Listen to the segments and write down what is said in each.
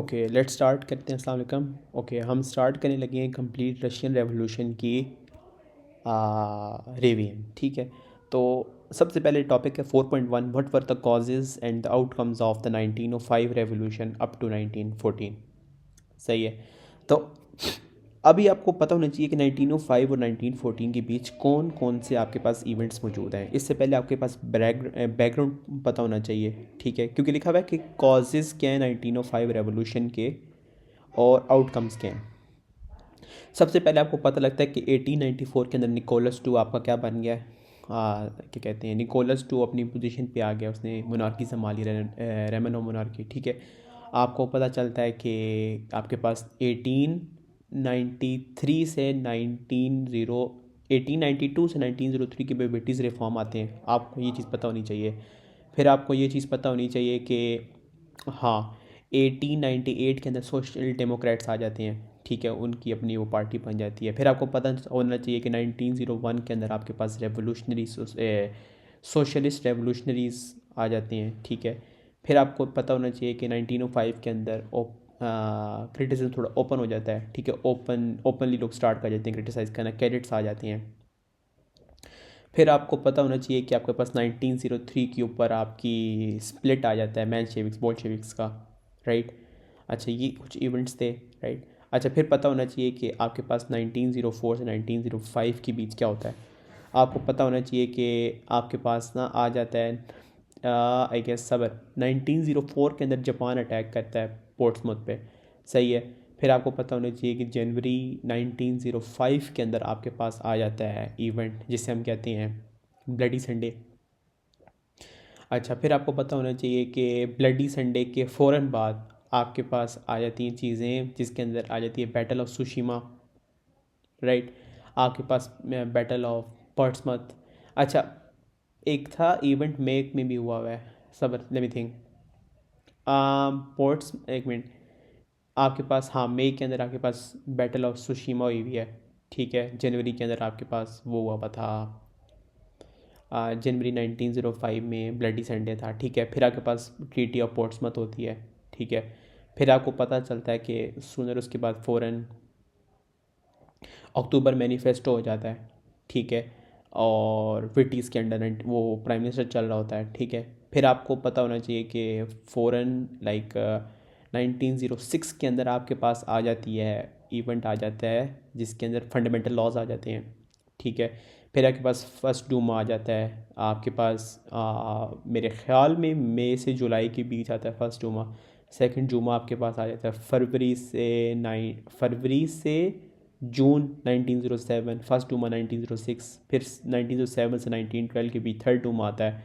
Okay, let's start करते हैं। अस्सलाम वालेकुम। ओके, हम स्टार्ट करने लगे हैं कंप्लीट रशियन रेवोल्यूशन की रिवीजन। ठीक है, तो सबसे पहले टॉपिक है 4.1, what were the causes and the outcomes of the 1905 revolution up to 1914। सही है। तो अभी आपको पता होना चाहिए कि 1905 और 1914 के बीच कौन कौन से आपके पास इवेंट्स मौजूद हैं। इससे पहले आपके पास बैकग्राउंड पता होना चाहिए। ठीक है, क्योंकि लिखा हुआ है कि कॉजेज़ क्या हैं 1905 रेवोल्यूशन के और आउटकम्स क्या हैं। सबसे पहले आपको पता लगता है कि 1894 के अंदर निकोलस टू आपका क्या बन गया है, क्या कहते हैं, निकोलस टू अपनी पोजीशन पे आ गया, उसने मोनार्की संभाली, रेमनो मोनार्की। ठीक है, आपको पता चलता है कि आपके पास 1893 से 1892 से 1903 के ब्रिटिश रिफॉर्म आते हैं। आपको ये चीज़ पता होनी चाहिए। फिर आपको ये चीज़ पता होनी चाहिए कि हाँ, 1898 के अंदर सोशल डेमोक्रेट्स आ जाते हैं। ठीक है, उनकी अपनी वो पार्टी बन जाती है। फिर आपको पता होना चाहिए कि 1901 के अंदर आपके पास रेवोल्यूशनरी सोशलिस्ट रेवोल्यूशनरीज आ जाते हैं। ठीक है, फिर आपको पता होना चाहिए कि 1905 के अंदर क्रिटिसिज्म थोड़ा ओपन हो जाता है। ठीक है, ओपनली लोग स्टार्ट कर जाते हैं क्रिटिसाइज़ करना, कैडेट्स आ जाते हैं। फिर आपको पता होना चाहिए कि आपके पास 1903 के ऊपर आपकी स्प्लिट आ जाता है मेंशेविक्स बोल्शेविक्स का। राइट, अच्छा ये कुछ इवेंट्स थे। राइट, अच्छा फिर पता होना चाहिए कि आपके पास 1904 से 1905 के बीच क्या होता है। आपको पता होना चाहिए कि आपके पास ना आ जाता है आई गेस सबर 1904 के अंदर जापान अटैक करता है पोर्ट्समouth पे। सही है, फिर आपको पता होना चाहिए कि जनवरी 1905 के अंदर आपके पास आ जाता है इवेंट जिसे हम कहते हैं ब्लडी संडे। अच्छा, फिर आपको पता होना चाहिए कि ब्लडी संडे के फ़ौरन बाद आपके पास आ जाती हैं चीज़ें जिसके अंदर आ जाती है बैटल ऑफ सुशीमा। राइट, आपके पास बैटल ऑफ पोर्ट्समouth। अच्छा, एक था इवेंट मेक में भी हुआ है, सबर लेट मी थिंक, पोर्ट्स, एक मिनट, आपके पास हाँ मई के अंदर आपके पास बैटल ऑफ सुशीमा हुई हुई है। ठीक है, जनवरी के अंदर आपके पास वो हुआ था, जनवरी 1905 में ब्लडी संडे था। ठीक है, फिर आपके पास ट्रीटी ऑफ पोर्ट्समouth होती है। ठीक है, फिर आपको पता चलता है कि सूनर उसके बाद फ़ौरन अक्टूबर मैनिफेस्टो हो जाता है। ठीक है, और ब्रिटिश के अंडर वो प्राइम मिनिस्टर चल रहा होता है। ठीक है, फिर आपको पता होना चाहिए कि फ़ौरन लाइक 1906 के अंदर आपके पास आ जाती है इवेंट आ जाता है जिसके अंदर फंडामेंटल लॉज आ जाते हैं। ठीक है, फिर आपके पास फर्स्ट डूमा आ जाता है। आपके पास मेरे ख़्याल में मई से जुलाई के बीच आता है फर्स्ट डूमा। सेकंड डूमा आपके पास आ जाता है फरवरी से जून 1907, फर्स्ट डूमा 1906, फिर 1907 से 1912 के बीच थर्ड डूमा आता है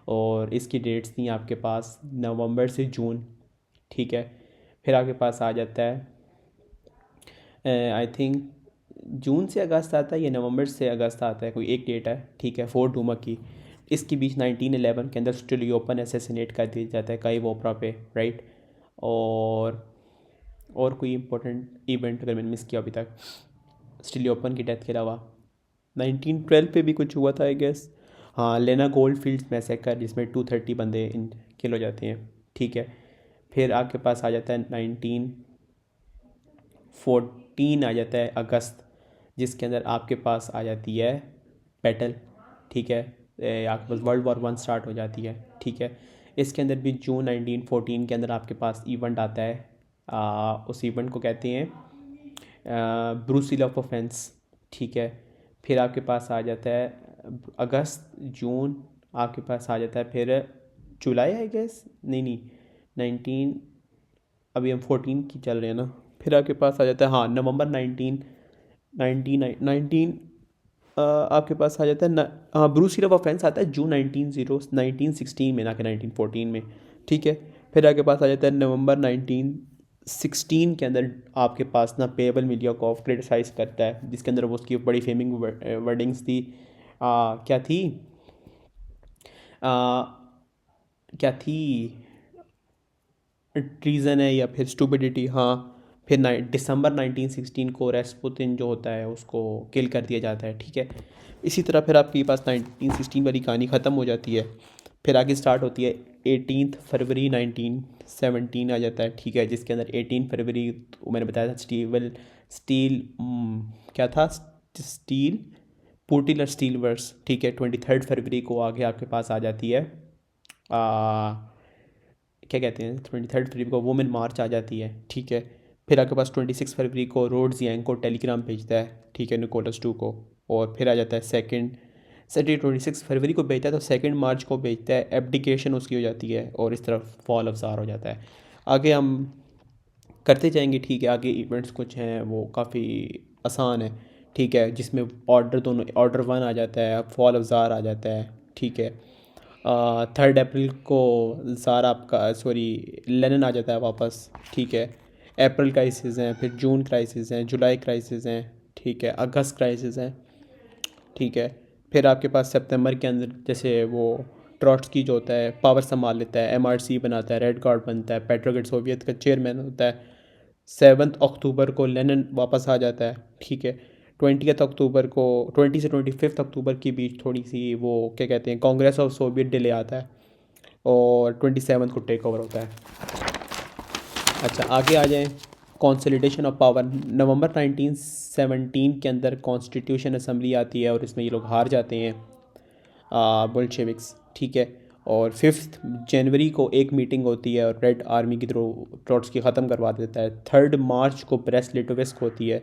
और इसकी डेट्स थी आपके पास नवंबर से जून। ठीक है, फिर आपके पास आ जाता है आई थिंक जून से अगस्त आता है या नवंबर से अगस्त आता है, कोई एक डेट है। ठीक है, फोर्थ डूमा की। इसके बीच 1911 के अंदर स्टिलियोपन असैसिनेट कर दिया जाता है काई वोपरा पे। राइट, और कोई इंपॉर्टेंट इवेंट अगर मैंने मिस किया अभी तक स्टिलियोपन की डेथ के अलावा 1912 पे भी कुछ हुआ था आई गेस। हाँ, लेना गोल्ड फील्ड्स मैसेकर जिसमें 230 बंदे किल हो जाते हैं। ठीक है, फिर आपके पास आ जाता है 1914 आ जाता है अगस्त, जिसके अंदर आपके पास आ जाती है बैटल। ठीक है, आपके पास वर्ल्ड वॉर 1 स्टार्ट हो जाती है। ठीक है, इसके अंदर भी जून 1914 के अंदर आपके पास इवेंट आता है, उस इवेंट को कहते हैं ब्रूसिल ऑफ ऑफेंस। ठीक है, फिर आपके पास आ जाता है अगस्त जून, आपके पास आ जाता है फिर जुलाई आई गेस, नहीं 19, अभी हम 14 की चल रहे हैं ना। फिर आपके पास आ जाता है हाँ नवंबर 19 आपके पास आ जाता है हाँ ब्रूसिल ऑफ ऑफेंस आता है जून 1916 में, ना कि 1914 में। ठीक है, फिर आपके पास आ जाता है नवंबर 1916 के अंदर आपके पास ना पेबल मिलियाकॉफ क्रिटिसाइज़ करता है, जिसके अंदर वो उसकी बड़ी फेमिंग वर्डिंग्स थी। क्या थी क्या थी ट्रीज़न है या फिर स्टूपिडिटी। हाँ, फिर दिसंबर 1916 को रेस्पुतिन जो होता है उसको किल कर दिया जाता है। ठीक है, इसी तरह फिर आपके पास 1916 वाली कहानी ख़त्म हो जाती है। फिर आगे स्टार्ट होती है 18 फरवरी 1917 आ जाता है, ठीक है, जिसके अंदर 18 फरवरी मैंने बताया था स्टील क्या था, स्टील पुटिलर स्टील वर्क्स, ठीक है। 23 फरवरी को आगे आपके पास आ जाती है क्या कहते हैं, 23 फरवरी को वुमेन मार्च आ जाती है, ठीक है। फिर आपके पास 26 फरवरी को रोड्स यांग को टेलीग्राम भेजता है, ठीक है, निकोलस टू को। और फिर आ जाता है सेकंड सैटरडे 26 फरवरी को भेजता है, तो 2 मार्च को भेजता है, एब्डिकेशन उसकी हो जाती है, और इस तरफ फॉल ऑफ ज़ार हो जाता है। आगे हम करते जाएंगे, ठीक है। आगे इवेंट्स कुछ हैं वो काफ़ी आसान है, ठीक है, जिसमें ऑर्डर 1 आ जाता है, फॉल ऑफ ज़ार आ जाता है, ठीक है। 3 अप्रैल को ज़ार आपका सॉरी लेनिन आ जाता है वापस, ठीक है। अप्रैल क्राइसिस हैं, फिर जून क्राइसिस हैं, जुलाई क्राइसिस हैं, ठीक है, अगस्त क्राइसिस हैं, ठीक है। फिर आपके पास सितंबर के अंदर जैसे वो ट्रॉट्स्की जो होता है पावर संभाल लेता है, एमआरसी बनाता है, रेड गार्ड बनता है, पेट्रोग्रेड सोवियत का चेयरमैन होता है। 7 अक्टूबर को लेनिन वापस आ जाता है, ठीक है। 20 अक्टूबर को 20 से 25 अक्टूबर के बीच थोड़ी सी वो क्या कहते हैं कांग्रेस ऑफ सोवियत डिले आता है, और 27 को टेक ओवर होता है। अच्छा, आगे आ जाएं। कॉन्सोलिडेशन ऑफ पावर, नवंबर 1917 के अंदर कॉन्स्टिट्यूशन असम्बली आती है, और इसमें ये लोग हार जाते हैं बोल्शेविक्स, ठीक है। और 5 जनवरी को एक मीटिंग होती है, और रेड आर्मी की तरफ ट्रॉट्स्की ख़त्म करवा देता है। 3 मार्च को प्रेस लिटोवेस्क होती है,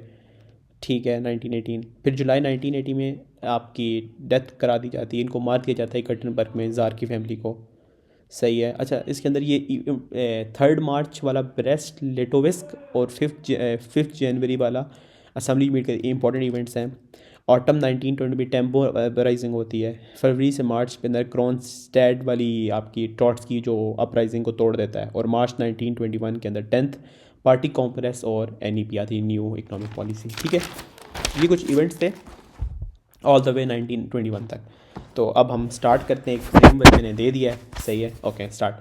ठीक है, 1918। फिर जुलाई 1980 में आपकी डेथ करा दी जाती है, इनको मार दिया जाता है कटनबर्ग में, ज़ार की फैमिली को, सही है। अच्छा, इसके अंदर ये 3 मार्च वाला ब्रेस्ट लिटोविस्क और 5 जनवरी वाला असम्बली मीट के इंपॉर्टेंट इवेंट्स हैं। ऑटम 1920 में टेम्पो अपराइजिंग होती है। फरवरी से मार्च के अंदर क्रोनस्टैड वाली आपकी ट्रॉट्स की जो अपराइजिंग को तोड़ देता है, और मार्च 1921 के अंदर 10th पार्टी कांग्रेस और NEP आती है, न्यू इकोनॉमिक पॉलिसी, ठीक है। ये कुछ इवेंट्स थे ऑल द वे 1921 तक। तो अब हम स्टार्ट करते हैं, एक फ्रेमवर्क मैंने दे दिया है, सही है, ओके स्टार्ट।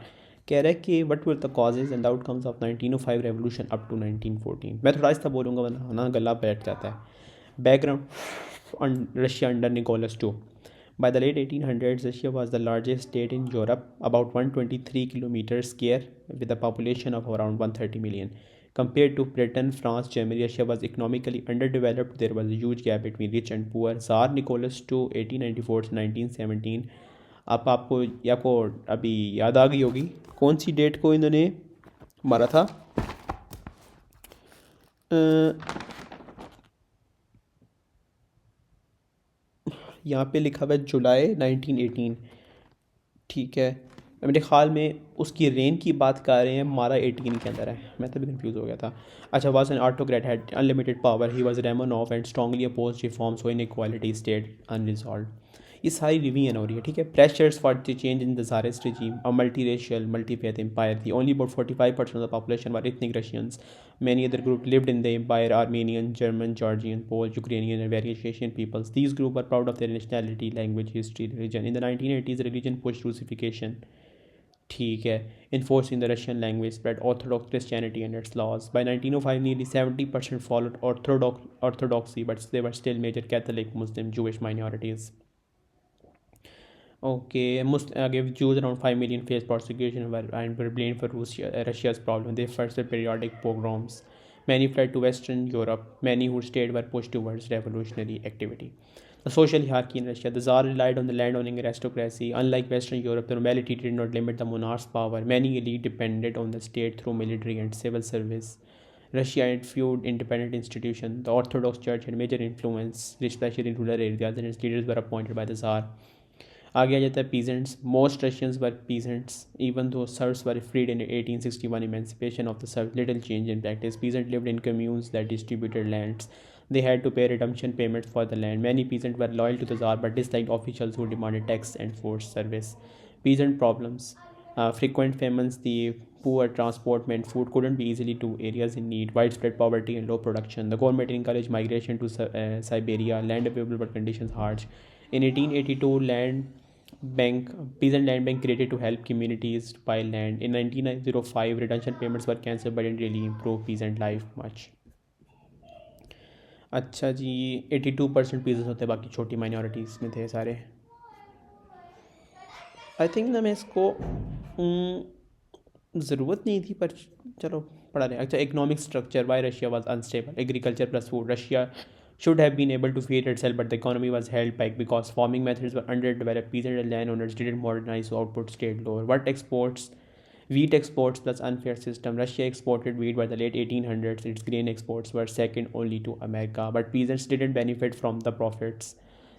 कह रहा है कि what were the causes and outcomes of 1905 revolution up to 1914। मैं थोड़ा आहिस्ता बोलूँगा वरना ना गला बैठ जाता है। Background, Russia under Nicholas two. By the late 1800s, Russia was the largest state in Europe, about 123 kilometers square, with a population of around 130 million. Compared to Britain, France, Germany, Russia was economically underdeveloped. There was a huge gap between rich and poor. Tsar Nicholas II, 1894 to 1917। अब आपको अभी याद आ गई होगी कौन सी date को इन्होंने मारा था। यहाँ पे लिखा हुआ है जुलाई 1918, ठीक है। मेरे ख्याल में उसकी रेन की बात कर रहे हैं, मारा 18 के अंदर है, मैं तभी कंफ्यूज हो गया था। अच्छा, was an autocrat, had unlimited power, he was remain of and strongly oppose reforms, inequality state unresolved. ये सारी रिवीजन हो रही है, ठीक है। Pressures for the change in the tsarist regime, a multiracial multi-faith empire, the only about 45% of the population were ethnic Russians. Many other groups lived in the empire: Armenian, German, Georgian, Polish, Ukrainian, and various Asian peoples. These groups were proud of their nationality, language, history, religion. In the 1980s, religion pushed Russification, ठीक है, enforcing the Russian language, spread Orthodox Christianity and its laws. By 1905, nearly 70% followed Orthodoxy, but they were still major Catholic, Muslim, Jewish minorities. Okay, आगे Jews around 5 million faced persecution and were blamed for Russia's problem. They first periodic pogroms. Many fled to Western Europe. Many who stayed were pushed towards revolutionary activity. The social hierarchy in Russia. The Tsar relied on the landowning aristocracy. Unlike Western Europe, the nobility did not limit the monarch's power. Many elite depended on the state through military and civil service. Russia had few independent institutions. The Orthodox Church had major influence, especially in rural areas, and its leaders were appointed by the Tsar. आगे आ जाता है peasants. Most Russians were peasants, even though serfs were freed in 1861 emancipation of the serfs. Little change in practice. Peasants lived in communes that distributed lands. They had to pay redemption payments for the land. Many peasants were loyal to the Tsar but disliked officials who demanded tax and forced service. Peasant problems. Frequent famines. The poor transport meant food couldn't be easily to areas in need. Widespread poverty and low production. The government encouraged migration to Siberia. Land available but conditions harsh. In 1882, peasant land bank created to help communities buy land. In 1905, redemption payments were cancelled but didn't really improve peasant life much. अच्छा जी, 82% pieces होते हैं, बाकी छोटी minorities में थे सारे। I think ना मैं इसको ज़रूरत नहीं थी, पर चलो पढ़ा रहे। अच्छा, economic structure, Y Russia was unstable, agriculture plus food, Russia should have been able to feed itself, but the economy was held back because farming methods were underdeveloped. Peasants and landowners didn't modernize, so output stayed lower. What exports? Wheat exports plus unfair system. Russia exported wheat by the late 1800s. Its grain exports were second only to America, but peasants didn't benefit from the profits.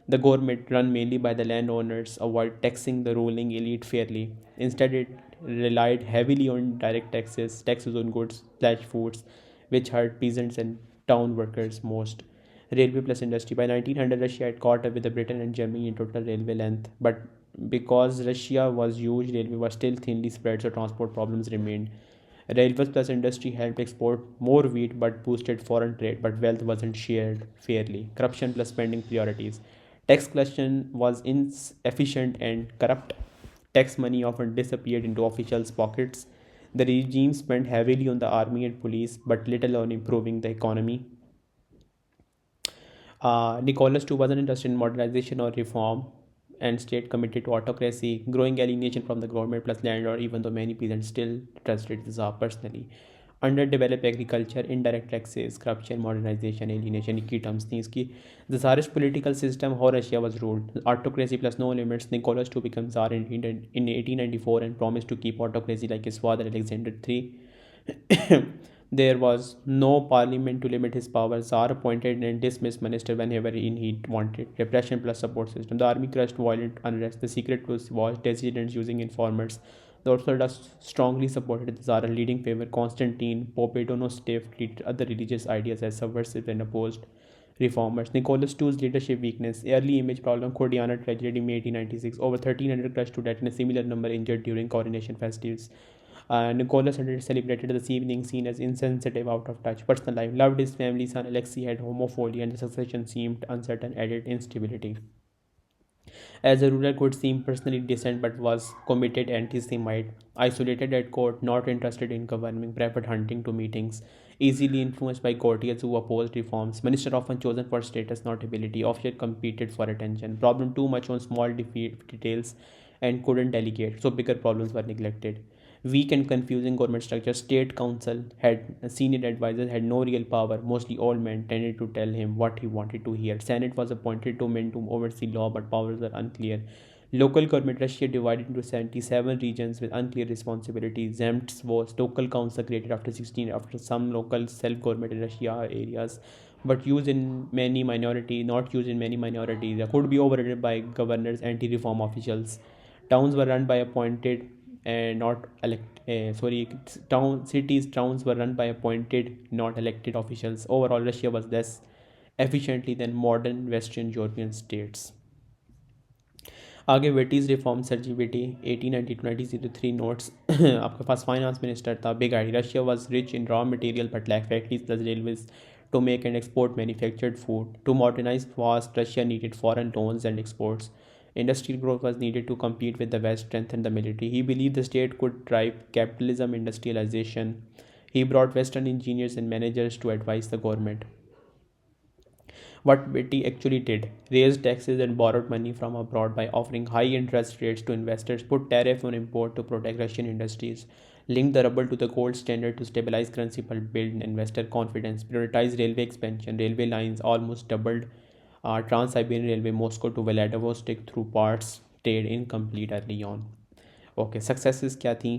The government, run mainly by the landowners, avoided taxing the ruling elite fairly. Instead, it relied heavily on direct taxes, taxes on goods/foods, which hurt peasants and town workers most. Railway plus industry. By 1900, Russia had caught up with the Britain and Germany in total railway length, but because Russia was huge, railway was still thinly spread, so transport problems remained. Railways plus industry helped export more wheat but boosted foreign trade, but wealth wasn't shared fairly. Corruption plus spending priorities. Tax collection was inefficient and corrupt. Tax money often disappeared into officials' pockets. The regime spent heavily on the army and police, but little on improving the economy. Nicholas II wasn't interested in modernization or reform, and stayed committed to autocracy, growing alienation from the government plus landlord, even though many peasants still trusted the Tsar personally. Underdeveloped agriculture, indirect taxes, corruption, modernization, alienation, key terms things की the Tsarist political system how Russia was ruled. Autocracy plus no limits. Nicholas II became Tsar in 1894 and promised to keep autocracy like his father Alexander III. There was no parliament to limit his powers. Tsar appointed and dismissed minister whenever he wanted. Repression plus support system. The army crushed violent unrest. The secret police watched dissidents using informers. The Orthodox strongly supported the Tsar, leading favor. Constantine Popadonosov treated other religious ideas as subversive and opposed reformers. Nicholas II's leadership weakness. Early image problem. Kodiana tragedy in 1896. Over 1,300 crushed to death and a similar number injured during coronation festivities. Nicholas had celebrated this evening, seen as insensitive, out of touch. Personal life. Loved his family. Son Alexei had homophobia, and the succession seemed uncertain, added instability. As a ruler, could seem personally distant but was committed anti-Semite, isolated at court, not interested in governing, preferred hunting to meetings, easily influenced by courtiers who opposed reforms. Minister often chosen for status, not ability, often competed for attention. Problem too much on small details and couldn't delegate, so bigger problems were neglected. Weak and confusing government structure. State council had senior advisors had no real power. Mostly old men tended to tell him what he wanted to hear. Senate was appointed to men to oversee law, but powers were unclear. Local government. Russia divided into 77 regions with unclear responsibilities. Zemsts was local council created after 16 after some local self-government in Russia areas, but used in many minority, not used in many minorities. They could be overridden by governors, anti-reform officials. Towns were run by appointed and not elect. Towns were run by appointed, not elected officials. Overall, Russia was less efficiently than modern Western European states. आगे वेटीज़ reform सर्जी बेटी 1890 to 1903 notes. आपके पास finance minister था. Big I. Russia was rich in raw material but lack factories plus railways to make and export manufactured food. To modernize fast, Russia needed foreign loans and exports. Industrial growth was needed to compete with the West, strengthen the military. He believed the state could drive capitalism industrialization. He brought Western engineers and managers to advise the government. What Betty actually did: raised taxes and borrowed money from abroad by offering high interest rates to investors, put tariff on import to protect Russian industries, linked the ruble to the gold standard to stabilize currency but build investor confidence, prioritized railway expansion, railway lines almost doubled, Trans-Siberian Railway Moscow to Vladivostok through parts stayed incomplete early on. Okay, successes क्या थी?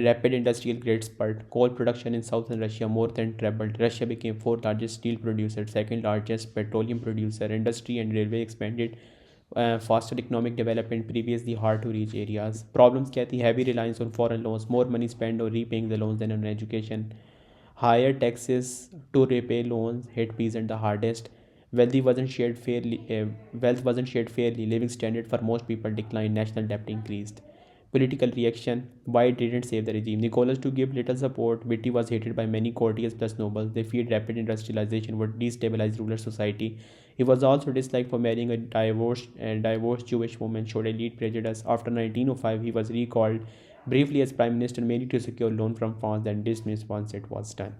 Rapid industrial growth spurt. Coal production in southern Russia more than trebled. Russia became fourth largest steel producer, second largest petroleum producer. Industry and railway expanded. Faster economic development previously hard to reach areas. Problems क्या थी? Heavy reliance on foreign loans, more money spent on repaying the loans than on education. Higher taxes to repay loans hit peasants the hardest. Wealth wasn't shared fairly. Wealth wasn't shared fairly. Living standard for most people declined. National debt increased. Political reaction. Why it didn't save the regime? Nicholas to give little support. Vitti was hated by many courtiers plus nobles. They feared rapid industrialization would destabilize ruler society. He was also disliked for marrying a divorced Jewish woman, showed elite prejudice. After 1905, he was recalled briefly as prime minister, mainly to secure loan from France, then dismissed once it was done.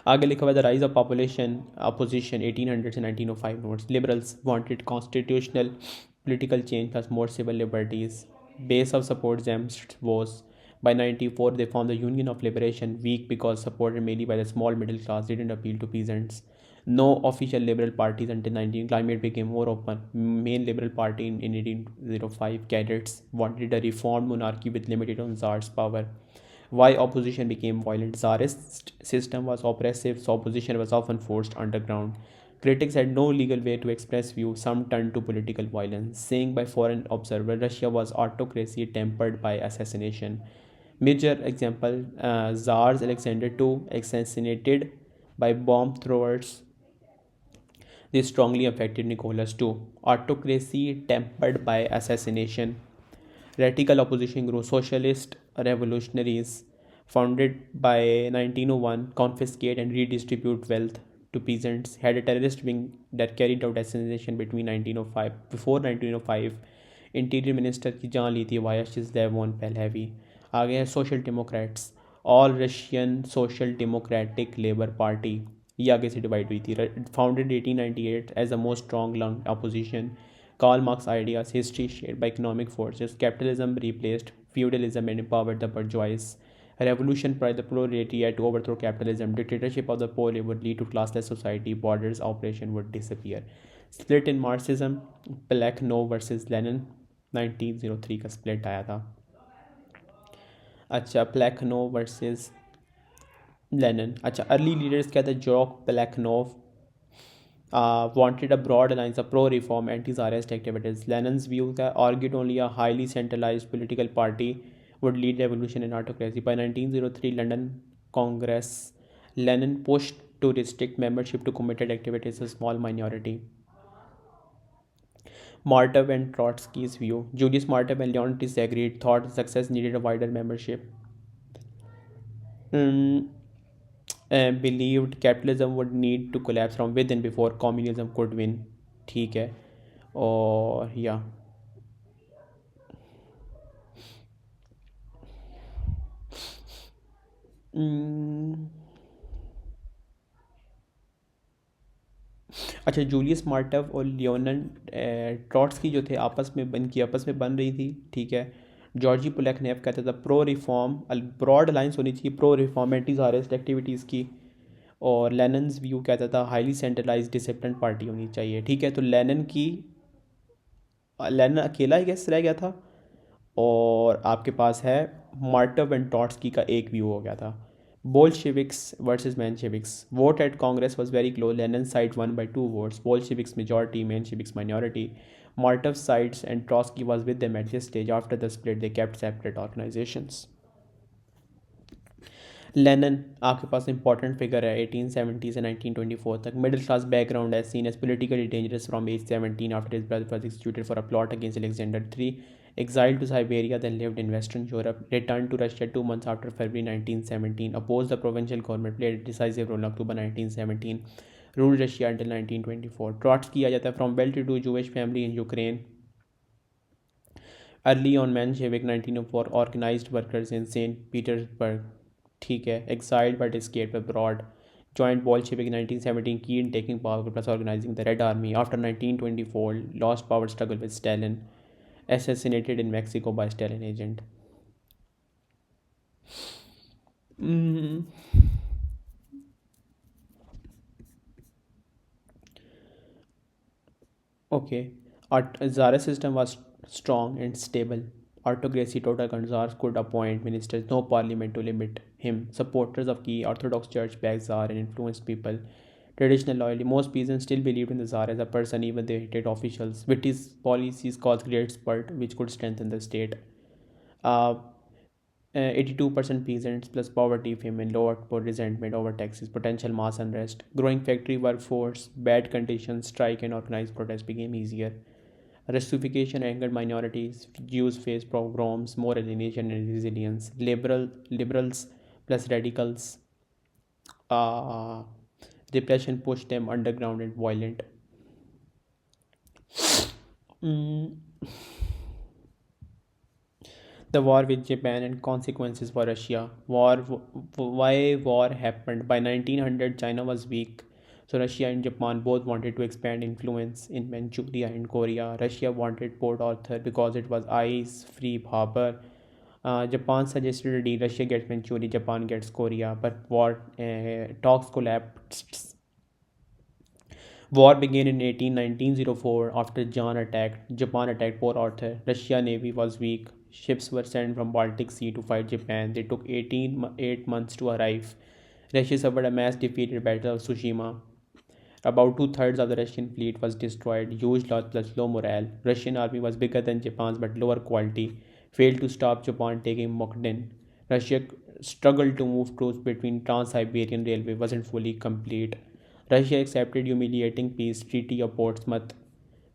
आगे लिखा हुआ the rise of population opposition 1800 से 1905 notes. Liberals wanted constitutional political change plus more civil liberties. Base of support Zemst was by 94 they found the Union of Liberation weak because supported mainly by the small middle class didn't appeal to peasants. No official liberal parties until 19 climate became more open. Main liberal party in 1805 cadets wanted a reformed monarchy with limited on Tsar's power. Why opposition became violent? Tsarist system was oppressive, so opposition was often forced underground. Critics had no legal way to express views. Some turned to political violence. Saying by foreign observers, Russia was autocracy tempered by assassination. Major example: Tsars Alexander II assassinated by bomb throwers. This strongly affected Nicholas II. Autocracy tempered by assassination. Radical opposition grew. Socialist revolutionaries, founded by 1901, confiscate and redistribute wealth to peasants, had a terrorist wing that carried out assassination between 1905. Before 1905, interior minister की जान ली थी via शिजदेव one पहलेवी. आगे है social democrats, all Russian social democratic labour party. ये आगे से divide हुई थी. Founded 1898 as a most strong long opposition. Karl Marx ideas, history shaped by economic forces, capitalism replaced feudalism and empowered the bourgeois. Revolution by the proletariat to overthrow capitalism, dictatorship of the poor would lead to classless society, borders operation would disappear. Split in Marxism, Plekhanov versus Lenin, 1903 का split आया था. अच्छा, Plekhanov versus Lenin. अच्छा, early leaders क्या था? जॉक Plekhanov wanted a broad alliance of pro-reform, anti-Tsarist activities. Lenin's view that argued only a highly centralized political party would lead revolution and autocracy. By 1903 London Congress, Lenin pushed to restrict membership to committed activities a small minority. Martov and Trotsky's view. Julius Martov and Leon disagreed, thought success needed a wider membership. Believed capitalism would need to collapse from within before communism could win. ठीक है. और या अच्छा, Julius मार्टव और लियोनन Trotsky जो थे आपस में बन रही थी. ठीक है. जॉर्जी प्लेखनेव कहता था प्रो रिफॉर्म ब्रॉड अलाइंस होनी चाहिए, pro reform anti Tsarist activities की. और लेनिन्स व्यू कहता था हाईली सेंट्रलाइज डिसिप्लिन पार्टी होनी चाहिए. ठीक है. तो लेनिन अकेला ही गैस रह गया था. और आपके पास है मार्टव एंड ट्रॉट्स्की का एक व्यू हो गया था. Bolsheviks versus Mensheviks. Vote at Congress was very close. Lenin's side won by 2 votes. Bolsheviks majority, Mensheviks minority. Martov's sides and Trotsky was with them at this stage. After the split, they kept separate organizations. Lenin आपके पास important figure है 1870 से 1924 तक. Middle class background है. Seen as politically dangerous from age 17 after his brother was executed for a plot against Alexander III. Exiled to Siberia, then lived in Western Europe. Returned to Russia 2 months after February 1917. Opposed the provincial government. Played a decisive role in October 1917. Ruled Russia until 1924. Trotsky आ जाता है from well-to-do Jewish family in Ukraine. Early on Menshevik 1904. Organized workers in St. Petersburg. ठीक है. Exiled but escaped abroad. Joined Bolshevik in 1917, key in taking power plus organizing the Red Army. After 1924, lost power struggle with Stalin. Assassinated in Mexico by Stalin agent. Okay. Tsarist system was strong and stable. Autocracy, total Tsars could appoint ministers, no parliament to limit him. Supporters of key Orthodox Church backed Tsar and influenced people. Traditional loyalty. Most peasants still believed in the Tsar as a person, even they hated officials. With his policies caused great spurt, which could strengthen the state. 82% peasants plus poverty, famine, low output, resentment over taxes, potential mass unrest, growing factory workforce, bad conditions, strike and organized protest became easier. Russification angered minorities. Jews faced pogroms, more alienation and resilience. Liberals plus radicals. Repression pushed them underground and violent. The war with Japan and consequences for Russia. Why war happened? By 1900, China was weak. So Russia and Japan both wanted to expand influence in Manchuria and Korea. Russia wanted Port Arthur because it was ice-free harbor. Japan suggested a deal: Russia gets Manchuria, Japan gets Korea, but war talks collapsed. War began in 1904 after Japan attacked Port Arthur. Russia Navy was weak. Ships were sent from Baltic Sea to fight Japan. They took 8 months to arrive. Russia suffered a mass defeat at Battle of Tsushima. About two-thirds of the Russian fleet was destroyed. Huge loss plus low morale. Russian army was bigger than Japan's but lower quality. Failed to stop Japan taking Mukden. Russia struggled to move troops between Trans-Siberian Railway wasn't fully complete. Russia accepted humiliating peace treaty of Portsmouth,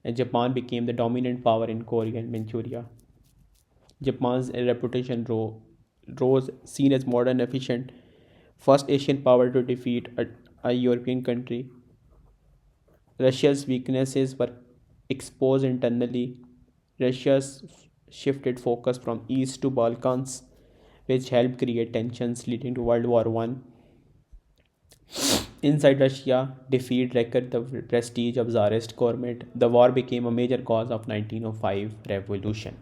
and Japan became the dominant power in Korea and Manchuria. Japan's reputation rose, seen as modern, efficient, first Asian power to defeat a European country. Russia's weaknesses were exposed internally. Russia's shifted focus from east to Balkans, which helped create tensions leading to World War One. Inside Russia, defeat wrecked the prestige of Tsarist government. The war became a major cause of 1905 revolution.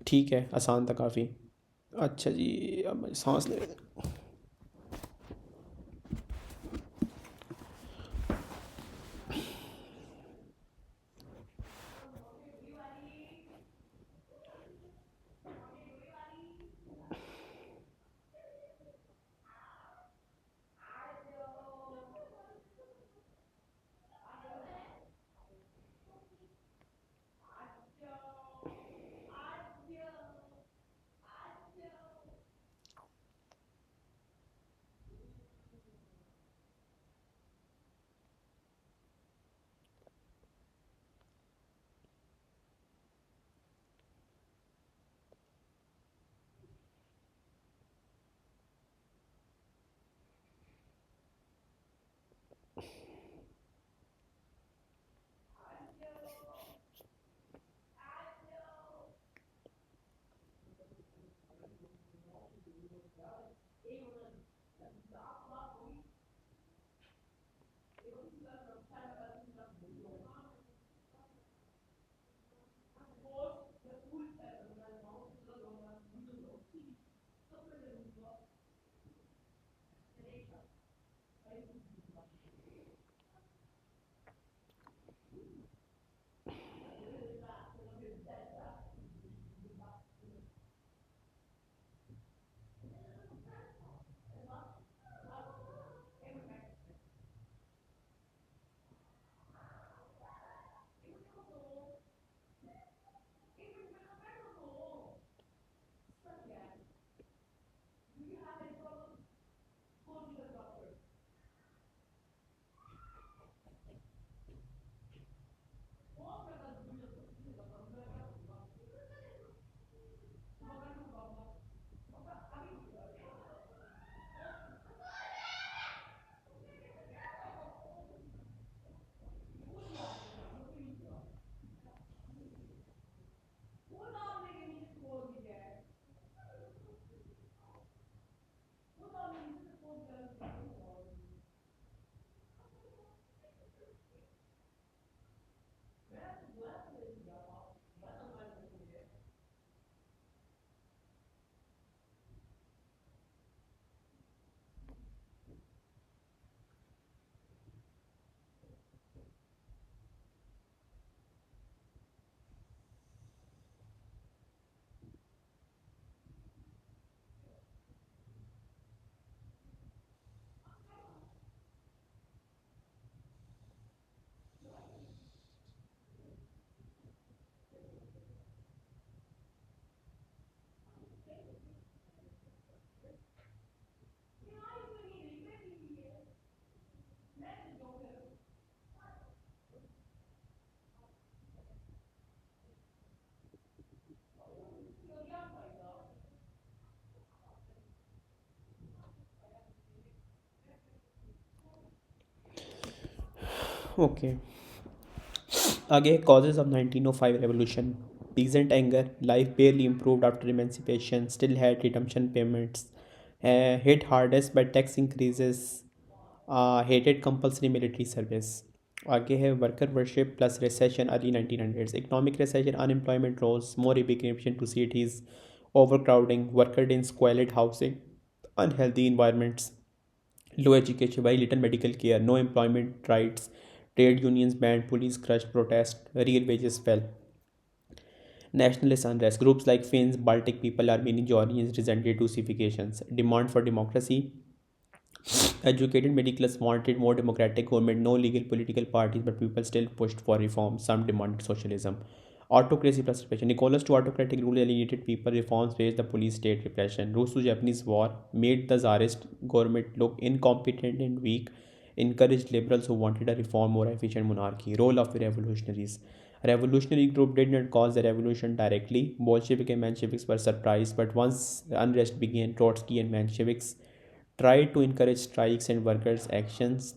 ठीक है, आसान था काफ़ी। अच्छा जी, अब सांस ले। Okay. आगे causes of 1905 revolution. Peasant anger, life barely improved after emancipation, still had redemption payments, hit hardest by tax increases, hated compulsory military service. आगे है worker worship plus recession early 1900s. Economic recession, unemployment rose, more immigration to cities, overcrowding, worker in squalid housing, unhealthy environments, low education, very little medical care, no employment rights, trade unions banned, police crushed protest, real wages fell. Nationalist unrest. Groups like Finns, Baltic people, Armenian Georgians resented Russifications. Demand for democracy. Educated middle class wanted more democratic government, no legal political parties, but people still pushed for reform. Some demanded socialism. Autocracy plus repression. Nicholas to autocratic rule alienated people. Reforms faced the police state repression. Russo-Japanese war made the Tsarist government look incompetent and weak. Encouraged liberals who wanted a reform, more efficient monarchy. Role of the revolutionaries. Revolutionary group did not cause the revolution directly. Bolshevik and Mensheviks were surprised, but once unrest began, Trotsky and Mensheviks tried to encourage strikes and workers' actions.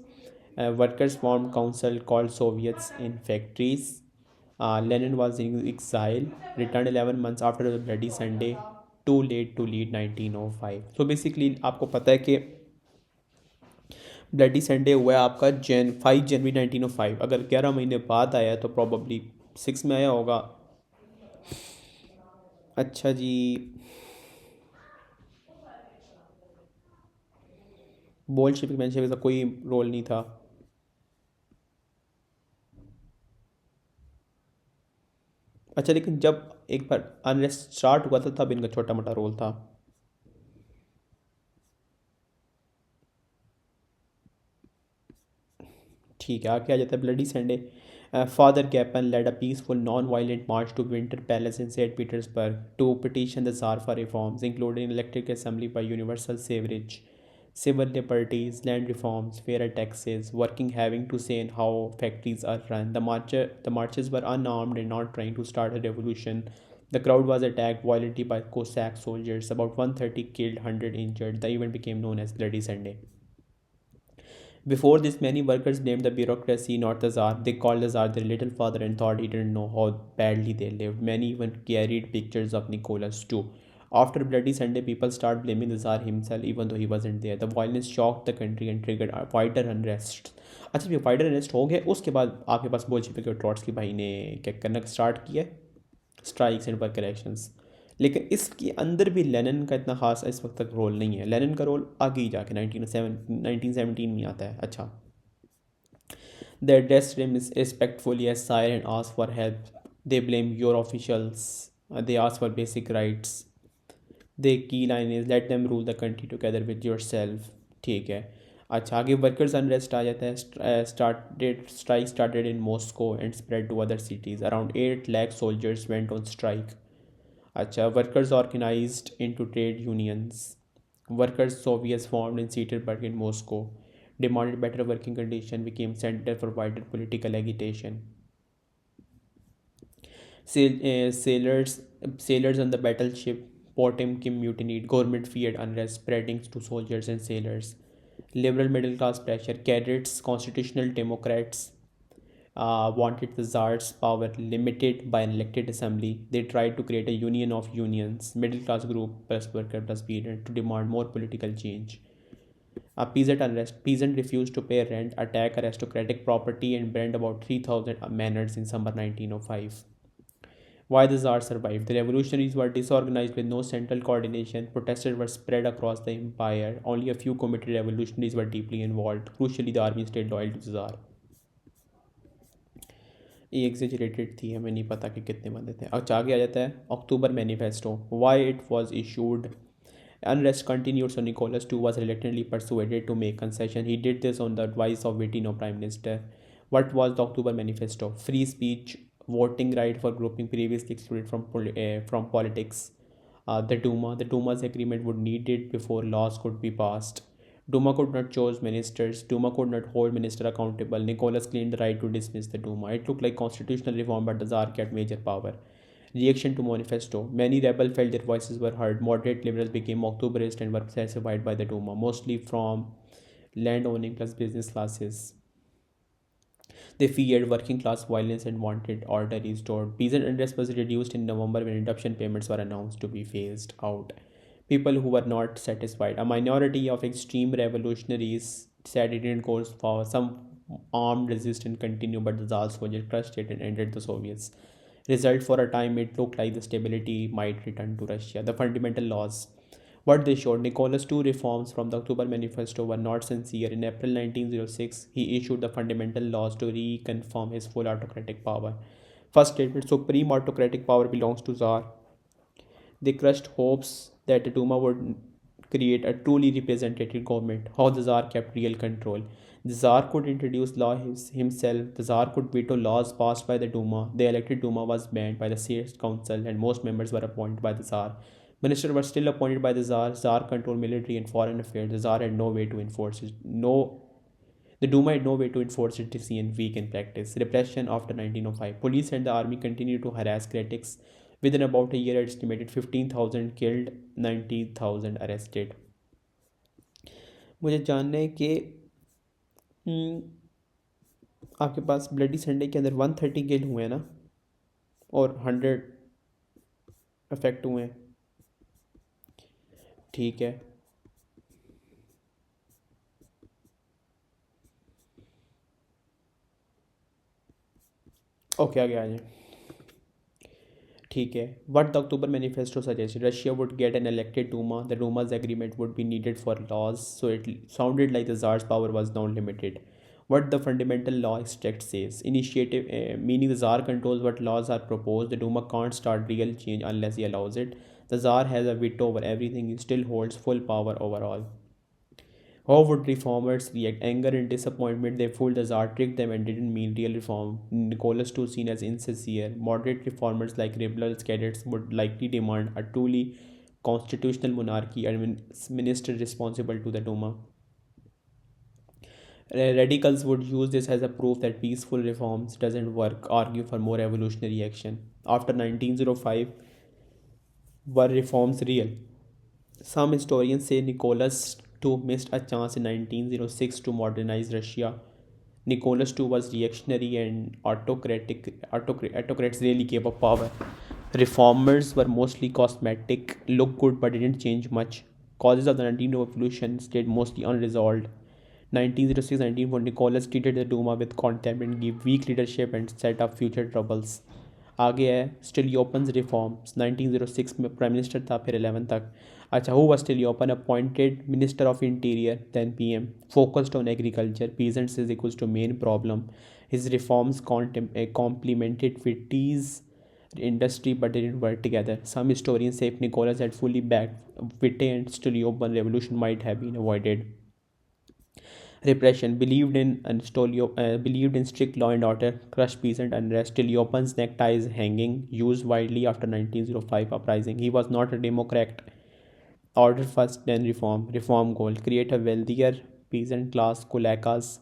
Workers formed council called Soviets in factories. Lenin was in exile, returned 11 months after the Bloody Sunday, too late to lead 1905. So basically आपको पता है कि bloody Sunday हुआ है आपका 5 जनवरी 1905. अगर 11 महीने बाद आया तो प्रॉबली 6 में आया होगा. अच्छा जी. बोल्शेविक मेंशेविक का कोई रोल नहीं था. अच्छा लेकिन जब एक बार अनरेस्ट स्टार्ट हुआ था तब इनका छोटा मोटा रोल था. ठीक है. आगे आ जाता है bloody Sunday. Father Gapon led a peaceful non-violent march to Winter Palace in St. Petersburg to petition the Tsar for reforms, including electric assembly by universal suffrage, civil liberties, land reforms, fairer taxes, working having to say in how factories are run. The marches were unarmed and not trying to start a revolution. The crowd was attacked violently by Cossack soldiers. About 130 killed, 100 injured. The event became known as Bloody Sunday. Before this, many workers blamed the bureaucracy, not the Tsar. They called the Tsar their little father and thought he didn't know how badly they lived. Many even carried pictures of Nicholas too. After Bloody Sunday, people started blaming the Tsar himself, even though he wasn't there. The violence shocked the country and triggered wider unrest. अच्छा जब wider arrest हो गए उसके बाद आपके पास Bolshevik और Trotsky भाई ने क्या करना स्टार्ट किया, स्ट्राइक्स एंड वर्कर एक्शंस. लेकिन इसके अंदर भी लेनिन का इतना खास इस वक्त तक रोल नहीं है. लेनिन का रोल आगे ही जाके 1917 में आता है. अच्छा. They addressed him respectfully as sire and asked for help. They blame your officials. They ask for basic rights. The key line is let them rule the country together with yourself. ठीक है. अच्छा आगे workers unrest आ जाता है. Strike started in Moscow and spread to other cities. Around 8 lakh soldiers went on strike. अच्छा workers organized into trade unions. Workers Soviets formed in Petersburg in Moscow. Demanded better working condition, became center for wider political agitation. Sailors on the battleship Potemkin mutinied. Government feared unrest spreading to soldiers and sailors. Liberal middle class pressure. Cadets, constitutional democrats wanted the Tsar's power limited by an elected assembly. They tried to create a union of unions, middle class group plus worker plus peasant to demand more political change. A peasant unrest. Peasant refused to pay rent, attack aristocratic property, and burned about 3,000 manors in summer 1905. Why the Tsar survived? The revolutionaries were disorganized with no central coordination. Protesters were spread across the empire. Only a few committed revolutionaries were deeply involved. Crucially, the army stayed loyal to the Tsar. ये exaggerated थी, हमें नहीं पता कि कितने बंदे थे. अच्छा आगे आ जाता है October manifesto. Why it was issued. Unrest continued, so Nicholas II was reluctantly persuaded to make concession. He did this on the advice of Vitino Prime Minister. What was the October Manifesto? Free speech, voting right for grouping previously excluded from politics. The Duma. The Duma's agreement would need it before laws could be passed. Duma could not choose ministers. Duma could not hold minister accountable. Nicholas claimed the right to dismiss the Duma. It looked like constitutional reform, but the Tsar kept major power. Reaction to manifesto. Many rebels felt their voices were heard. Moderate liberals became Octoberist and were pacified by the Duma, mostly from land owning plus business classes. They feared working class violence and wanted order restored. Peasant unrest was reduced in November when adoption payments were announced to be phased out. People who were not satisfied. A minority of extreme revolutionaries said it didn't go far. Some armed resistance continued, but the Tsar soldiers crushed it and ended the Soviets. Result, for a time it looked like the stability might return to Russia. The fundamental laws. What they showed, Nicholas II reforms from the October Manifesto were not sincere. In April 1906, he issued the fundamental laws to reconfirm his full autocratic power. First statement, supreme autocratic power belongs to Tsar. They crushed hopes that the Duma would create a truly representative government. How the Tsar kept real control. The Tsar could introduce law himself. The Tsar could veto laws passed by the Duma. The elected Duma was banned by the State Council, and most members were appointed by the Tsar. Ministers were still appointed by the Tsar. Tsar controlled military and foreign affairs. The Tsar had no way to enforce it. The Duma had no way to enforce its decision, weak in practice. Repression after 1905. Police and the army continued to harass critics. Within about a year, estimated 15,000 killed, 90,000 arrested. मुझे जानना है कि आपके पास bloody Sunday के अंदर 130 किल हुए हैं ना, और 100 अफेक्ट हुए हैं, ठीक है। ओके, आगे आ जाए, ठीक है। What the October Manifesto suggested, Russia would get an elected Duma. The Duma's agreement would be needed for laws, so it sounded like the Tsar's power was now limited. What the fundamental law extract says, initiative, meaning the Tsar controls what laws are proposed. The Duma can't start real change unless he allows it. The Tsar has a veto over everything. He still holds full power over all. How would reformers react? Anger and disappointment. They fooled the Tsar, tricked them, and didn't mean real reform. Nicholas II seen as insincere. Moderate reformers like rebels, cadets would likely demand a truly constitutional monarchy and minister responsible to the Duma. Radicals would use this as a proof that peaceful reforms doesn't work, argue for more revolutionary action. After 1905, were reforms real? Some historians say Nicholas II missed a chance in 1906 to modernize Russia. Nicholas II was reactionary and autocratic. Autocrats really gave up power. Reformers were mostly cosmetic, looked good but didn't change much. Causes of the 19th revolution stayed mostly unresolved. 1906-1914, Nicholas treated the Duma with contempt and gave weak leadership and set up future troubles. आगे है स्टिलियोपन्स reforms 1906 में prime minister था, फिर 11 तक। अच्छा, who was Stolypin? Appointed minister of interior, then PM, focused on agriculture, peasants is equals to main problem. His reforms complemented Witte's industry but didn't work together. Some historians say if Nicholas had fully backed Witte and Stoliopan, revolution might have been avoided. Repression, believed in strict law and order, crushed peasant unrest. Stoliopan's necktie is hanging, used widely after 1905 uprising. He was not a Democrat. Order first, then reform. Reform goal, create a wealthier peasant class, Kulakas.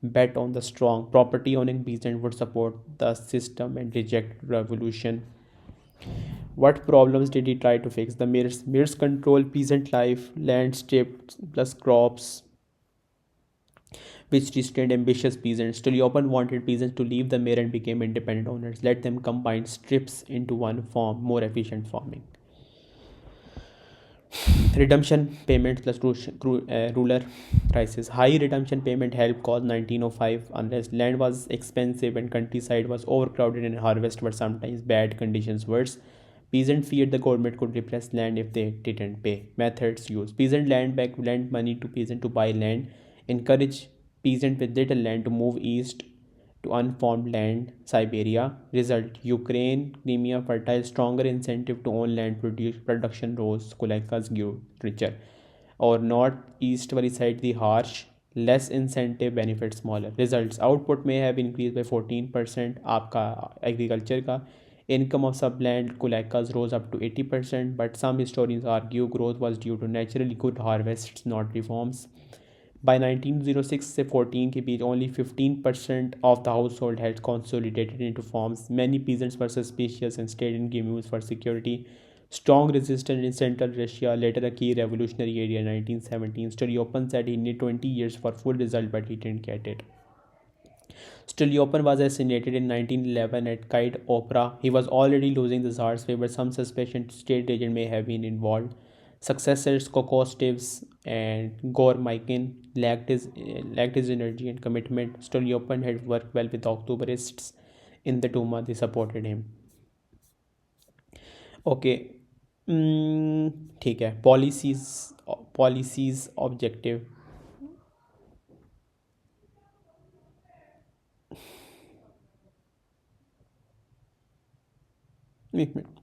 Bet on the strong. Property owning peasant would support the system and reject revolution. What problems did he try to fix? The Mirs control peasant life, land stripped plus crops, which restrained ambitious peasants. Stoliopan wanted peasants to leave the mir and become independent owners. Let them combine strips into one form, more efficient farming. Redemption payment plus ruler prices. High redemption payment helped cause 1905 unrest. Land was expensive and countryside was overcrowded and harvest were sometimes bad conditions worse. Peasants feared the government could repress land if they didn't pay. Methods used. Peasant lent money to peasant to buy land. Encourage peasant with little land to move east to unfarmed land, Siberia. Result, Ukraine, Crimea fertile, stronger incentive to own land production rose, Kulekas grew richer. Or northeast वाली side the harsh, less incentive benefit smaller. Results, output may have increased by 14%. आपका agriculture का income of subland Kulekas rose up to 80%, but some historians argue growth was due to naturally good harvests, not reforms. By 1906 से 14 के बीच only 15% of the household had consolidated into farms. Many peasants were suspicious and stayed in communes for security. Strong resistance in Central Russia, later a key revolutionary area in 1917. Stoliopan said he needed 20 years for full result, but he didn't get it. Stiliopin was assassinated in 1911 at Kite Opera. He was already losing the Tsar's favor. Some suspicion state agent may have been involved. Successors Kokostievs and Gormaikin lacked his energy and commitment. Stiliopin had worked well with the Octoberists in the Duma. They supported him. Okay, ठीक है, policies objective. एक minute.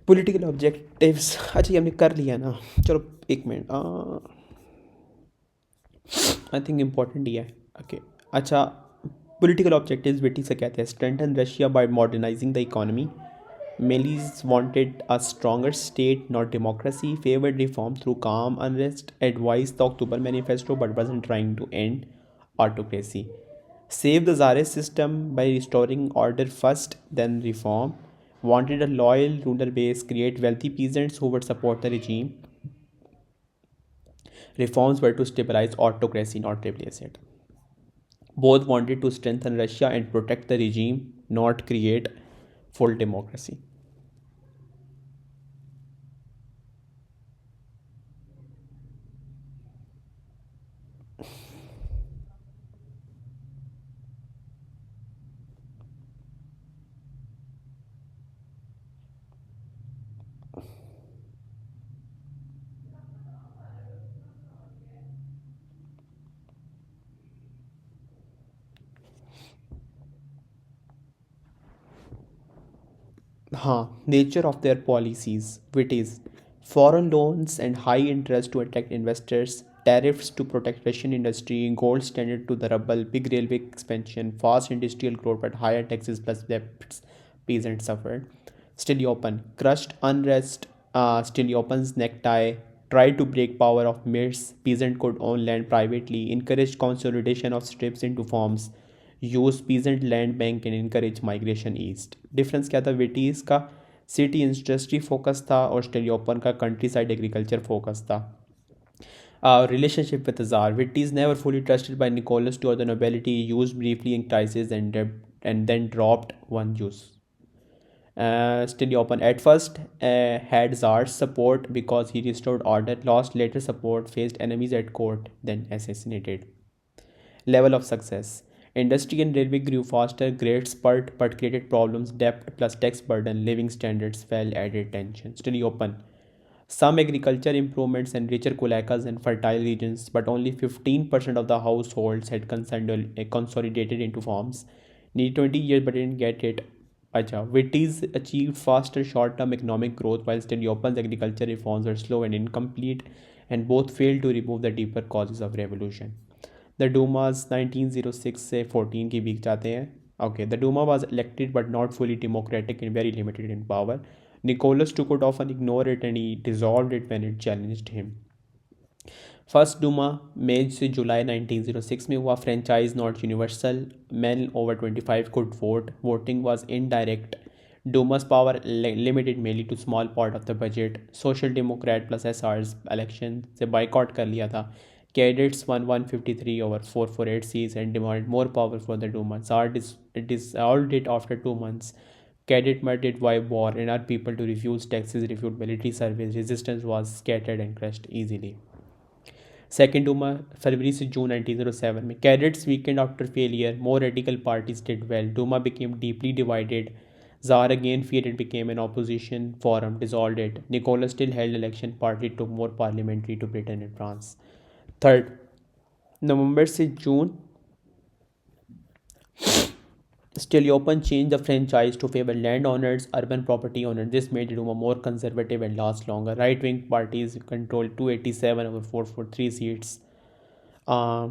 Political objectives, अच्छा ये हमने कर लिया ना, चलो एक मिनट, आई थिंक इम्पोर्टेंट ही है। ओके, अच्छा, पॉलिटिकल ऑब्जेक्टिव्स बेटी से कहते हैं strengthen Russia by modernising the economy. Meles wanted a stronger state, not democracy, favored reform through calm unrest, advised the October Manifesto but wasn't trying to end autocracy. Save the Tsarist system by restoring order first, then reform. Wanted a loyal ruler base, create wealthy peasants who would support the regime. Reforms were to stabilize autocracy, not replace it. Both wanted to strengthen Russia and protect the regime, not create full democracy. हाँ, nature of their policies, it is foreign loans and high interest to attract investors, tariffs to protect Russian industry, gold standard to the ruble, big railway expansion, fast industrial growth but higher taxes plus debts peasants suffered. Still open, crushed unrest, still opens necktie, tried to break power of myths, peasant could own land privately, encouraged consolidation of strips into farms, use peasant land bank and encourage migration east. Difference क्या था विटीज़ का? City industry focus था और स्टेलियोपन का country side agriculture focus था. Relationship with the Tsar. Witte is never fully trusted by Nicholas II or the nobility. He used briefly in crisis and then dropped one juice. Still open. At first, had Tsar's support because he restored order, lost later support, faced enemies at court, then assassinated. Level of success. Industry and railway grew faster, great spurt, but created problems, debt plus tax burden, living standards fell, added tension. Still open. Some agriculture improvements and richer cloacas and fertile regions, but only 15% of the households had consolidated into farms. Nearly 20 years but didn't get it. Acha. Witties achieved faster short-term economic growth while still Japan's agriculture reforms were slow and incomplete and both failed to remove the deeper causes of revolution. The Dumas 1906 से 14 के बीच जाते हैं. Okay, the Duma was elected but not fully democratic and very limited in power. Nicholas II could often ignore it and he dissolved it when it challenged him. First Duma मई से जुलाई 1906 में हुआ. Franchise not universal. Men over 25 could vote. Voting was indirect. Duma's power limited mainly to small part of the budget. Social democrat plus S Rs election से boycott कर लिया था. Cadets one 153 over 448 seats and demanded more power for the Duma. Tsar dissolved it after 2 months. Cadet murdered by war and urged people to refuse taxes, refuse military service. Resistance was scattered and crushed easily. Second Duma, February से June 1907 में. Cadets weakened after failure. More radical parties did well. Duma became deeply divided. Tsar again feared it became an opposition forum, dissolved it. Nicholas still held election. Party took more parliamentary to Britain and France. Third, November से June Steliopin changed the franchise to favor landowners, urban property owners. This made Duma more conservative and last longer. Right-wing parties controlled 287 over 443 seats. Uh,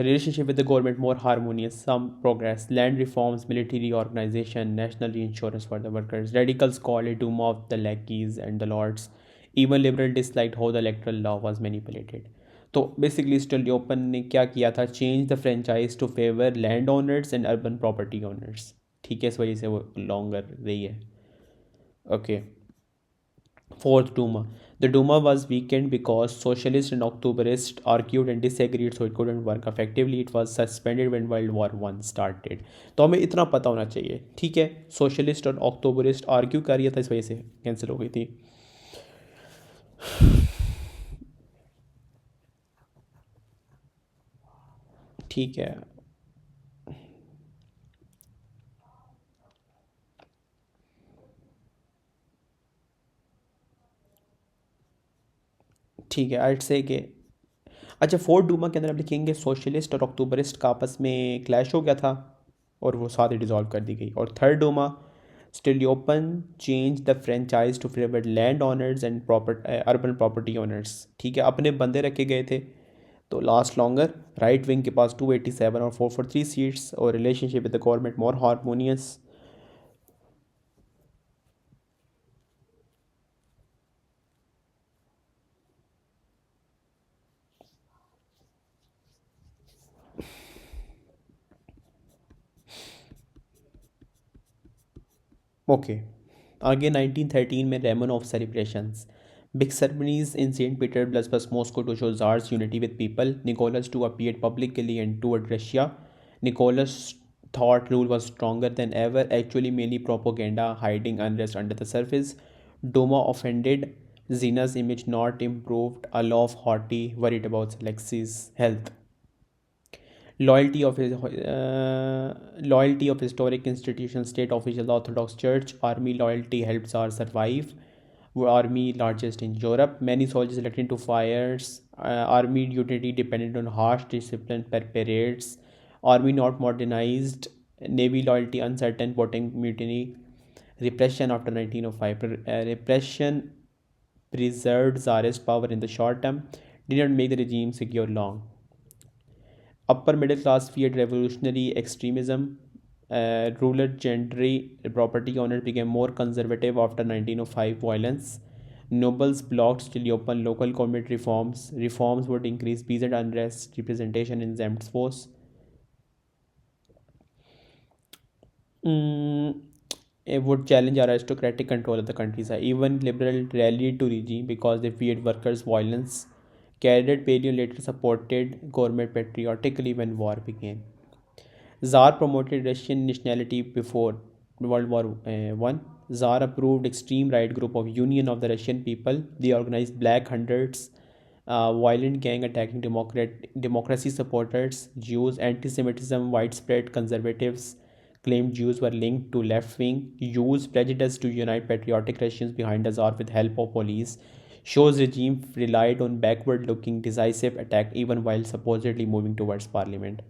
relationship with the government more harmonious, some progress, land reforms, military reorganization, national reinsurance for the workers. Radicals called it Duma of the lackeys and the lords. Even liberal disliked how the electoral law was manipulated. तो basically Stolypin ने क्या किया था, change the franchise to favour land owners and urban property owners. ठीक है, इस वजह से वो लॉन्गर रही है. Okay. Fourth Duma. The Duma was weakened because socialists and Octoberists argued and disagreed, so it couldn't work effectively. It was suspended when World War I started. तो हमें इतना पता होना चाहिए. ठीक है, सोशलिस्ट और ऑक्टोबरिस्ट आर्ग्यू कर रहा था, इस वजह से कैंसिल हो गई थी. ठीक है. ठीक है, आइट से कि अच्छा, फोर्थ डूमा के अंदर आप लिखेंगे सोशलिस्ट और अक्टूबरिस्ट का आपस में क्लैश हो गया था और वो साथ ही डिज़ोल्व कर दी गई. और third Duma Stolypin change the franchise to favour land owners and urban property owners. ठीक है, अपने बंदे रखे गए थे तो लास्ट लॉन्गर. राइट विंग के पास 287 और 443 सीट्स और relationship with the government more harmonious. Okay. आगे 1913 में Romanov celebrations. Big ceremonies in St. Petersburg plus Moscow to show Tsar's unity with people. Nicholas II appeared publicly and toured Russia. Nicholas thought rule was stronger than ever, actually mainly propaganda, hiding unrest under the surface. Duma offended. Zena's image not improved. Alof haughty, worried about Alexei's health. Loyalty of historic institutions, state officials, Orthodox Church, army loyalty helped Tsar survive. Army largest in Europe. Many soldiers elected into fires. Army unity depended on harsh discipline per parades. Army not modernized. Navy loyalty uncertain. Voting mutiny. Repression after 1905. Repression preserved Tsarist power in the short term. Did not make the regime secure long. Upper middle class feared revolutionary extremism. Rural gentry property owners became more conservative after 1905 violence. Nobles blocked still open local government reforms. Reforms would increase peasant unrest, representation in Zemstvos. Mm, it would challenge aristocratic control of the countryside. Even liberal rallied to regime because they feared workers' violence. Candidate Paleo later supported government patriotically when war began. Tsar promoted Russian nationality before World War One. Tsar approved extreme right group of Union of the Russian People. They organized Black Hundreds, violent gang attacking democracy supporters, Jews, anti-Semitism widespread. Conservatives claimed Jews were linked to left wing, used prejudice to unite patriotic Russians behind the Tsar with help of police. Shows regime relied on backward looking decisive attack even while supposedly moving towards parliament.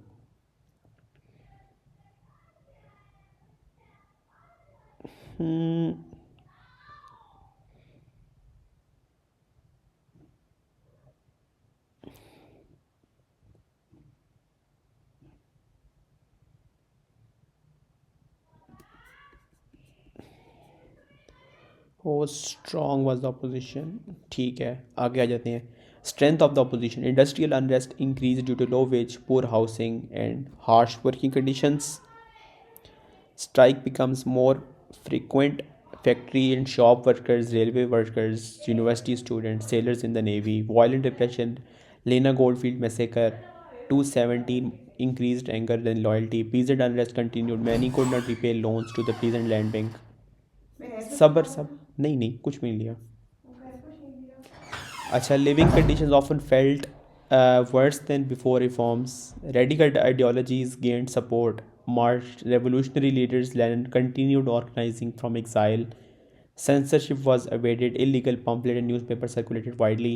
Hmm. How strong was the opposition. ठीक है, आगे आ जाते हैं. Strength of the opposition. Industrial unrest increase due to low wages, poor housing and harsh working conditions. Strike becomes more frequent. Factory and shop workers, railway workers, university students, sailors in the navy, violent repression, Lena Goldfield massacre, 217 increased anger and loyalty, peasant unrest continued, many could not repay loans to the peasant land bank. सबर सब नहीं नहीं कुछ भी नहीं लिया. अच्छा, living conditions often felt worse than before reforms. Radical ideologies gained support. Marched revolutionary leaders Lenin continued organizing from exile. Censorship was evaded. Illegal pamphlet and newspapers circulated widely.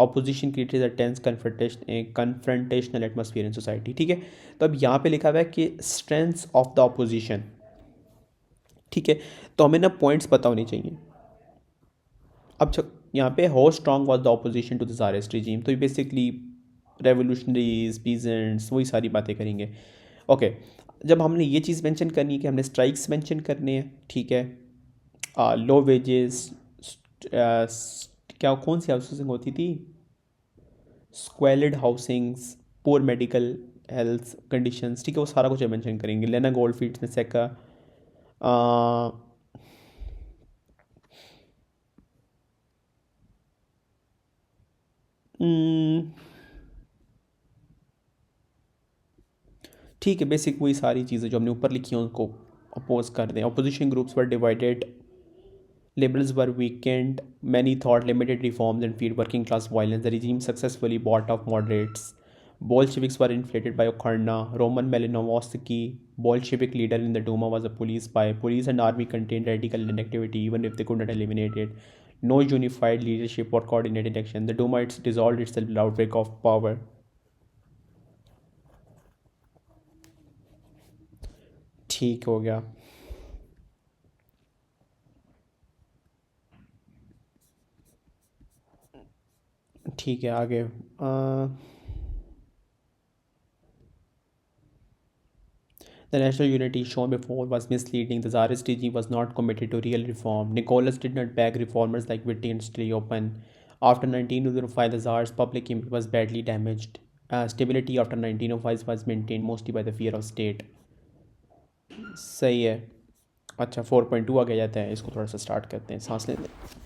Opposition created a tense confrontational atmosphere in society. ठीक है, तो अब यहाँ पे लिखा हुआ है कि स्ट्रेंथ्स ऑफ द ऑपोजिशन. ठीक है, तो हमें ना पॉइंट्स पता होने चाहिए. अब यहाँ पे how strong was the opposition to the tsarist regime, तो ये बेसिकली रेवोल्यूशनरीज पीजेंट्स वही सारी बातें करेंगे. ओके, जब हमने ये चीज़ मेंशन करनी है कि हमने स्ट्राइक्स मेंशन करने हैं. ठीक है, लो वेजेस, क्या कौन सी हाउसिंग होती थी, स्क्वेलिड housings, poor medical health conditions. ठीक है, वो सारा कुछ मेंशन करेंगे. लेना गोल्ड फील्ड्स में सेका. ठीक है, बेसिक वही सारी चीज़ें जो हमने ऊपर लिखी हैं उनको अपोज कर दें. Opposition groups were divided. Liberals were weakened. Many thought limited reforms and feared working class violence. The regime successfully bought off moderates. Bolsheviks were inflated by Okharna. Roman Malinovsky, Bolshevik leader in the Duma, was a police spy. Police and army contained radical inactivity even if they could not eliminate it. No unified leadership or coordinated action. The Duma dissolved itself without outbreak of power. ठीक हो गया. ठीक है, आगे. The national unity shown before was misleading. The Tsarist regime was not committed to real reform. Nicholas did not back reformers like Witte and Stryopin. After 1905, the Tsar's public image was badly damaged. Stability after 1905 was maintained mostly by the fear of state. सही है. अच्छा, 4.2 आगे जाते हैं. इसको थोड़ा सा start करते हैं, सांस लेते हैं.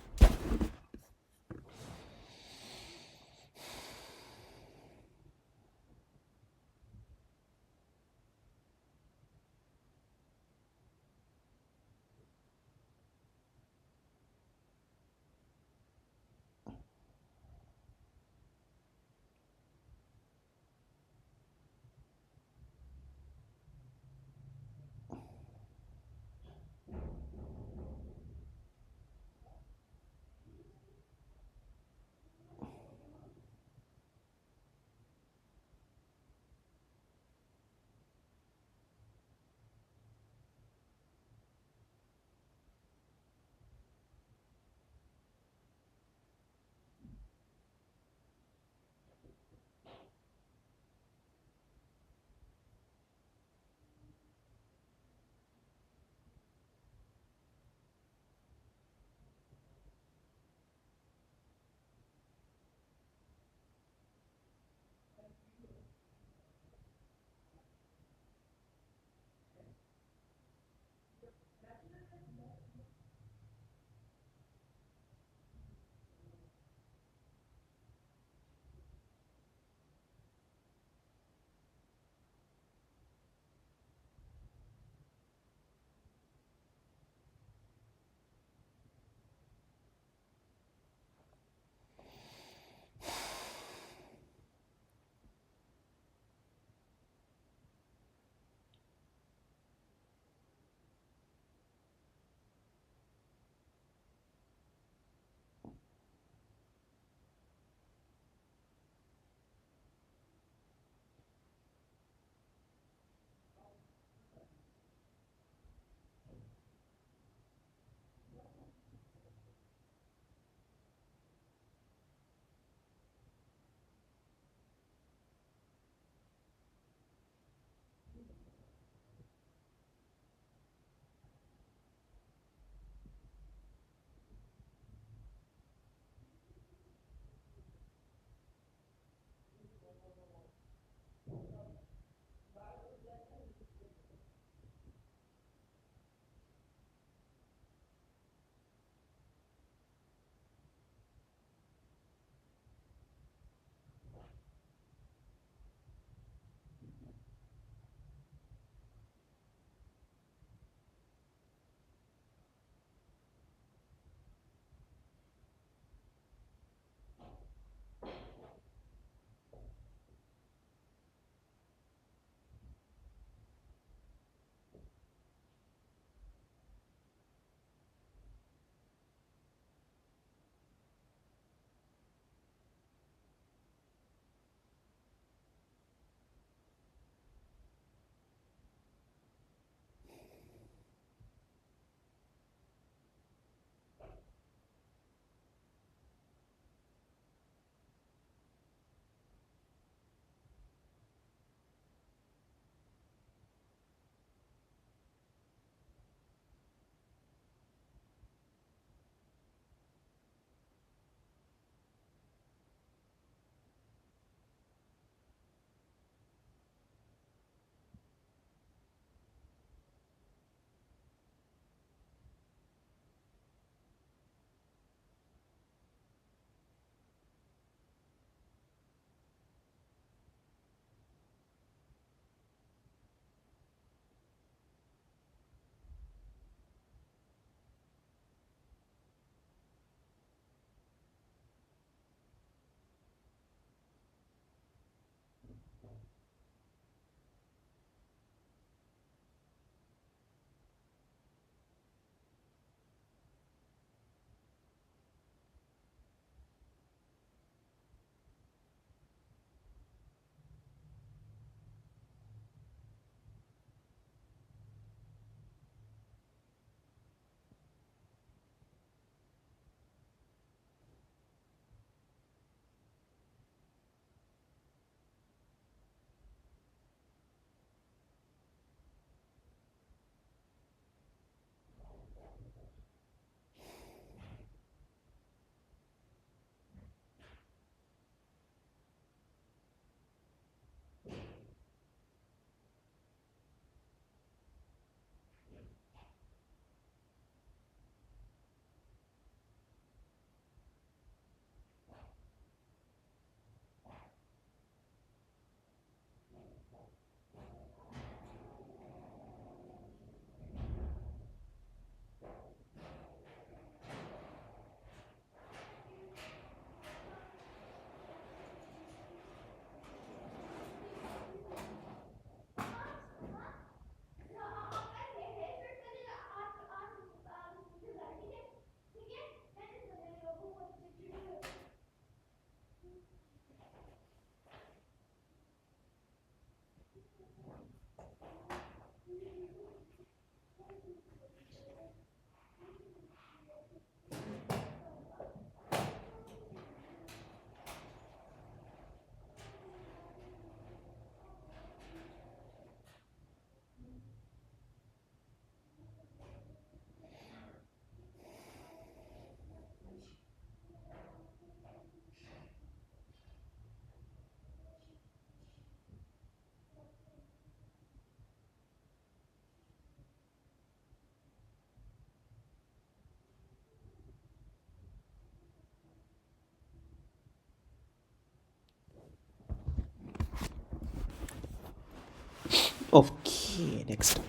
Okay, next.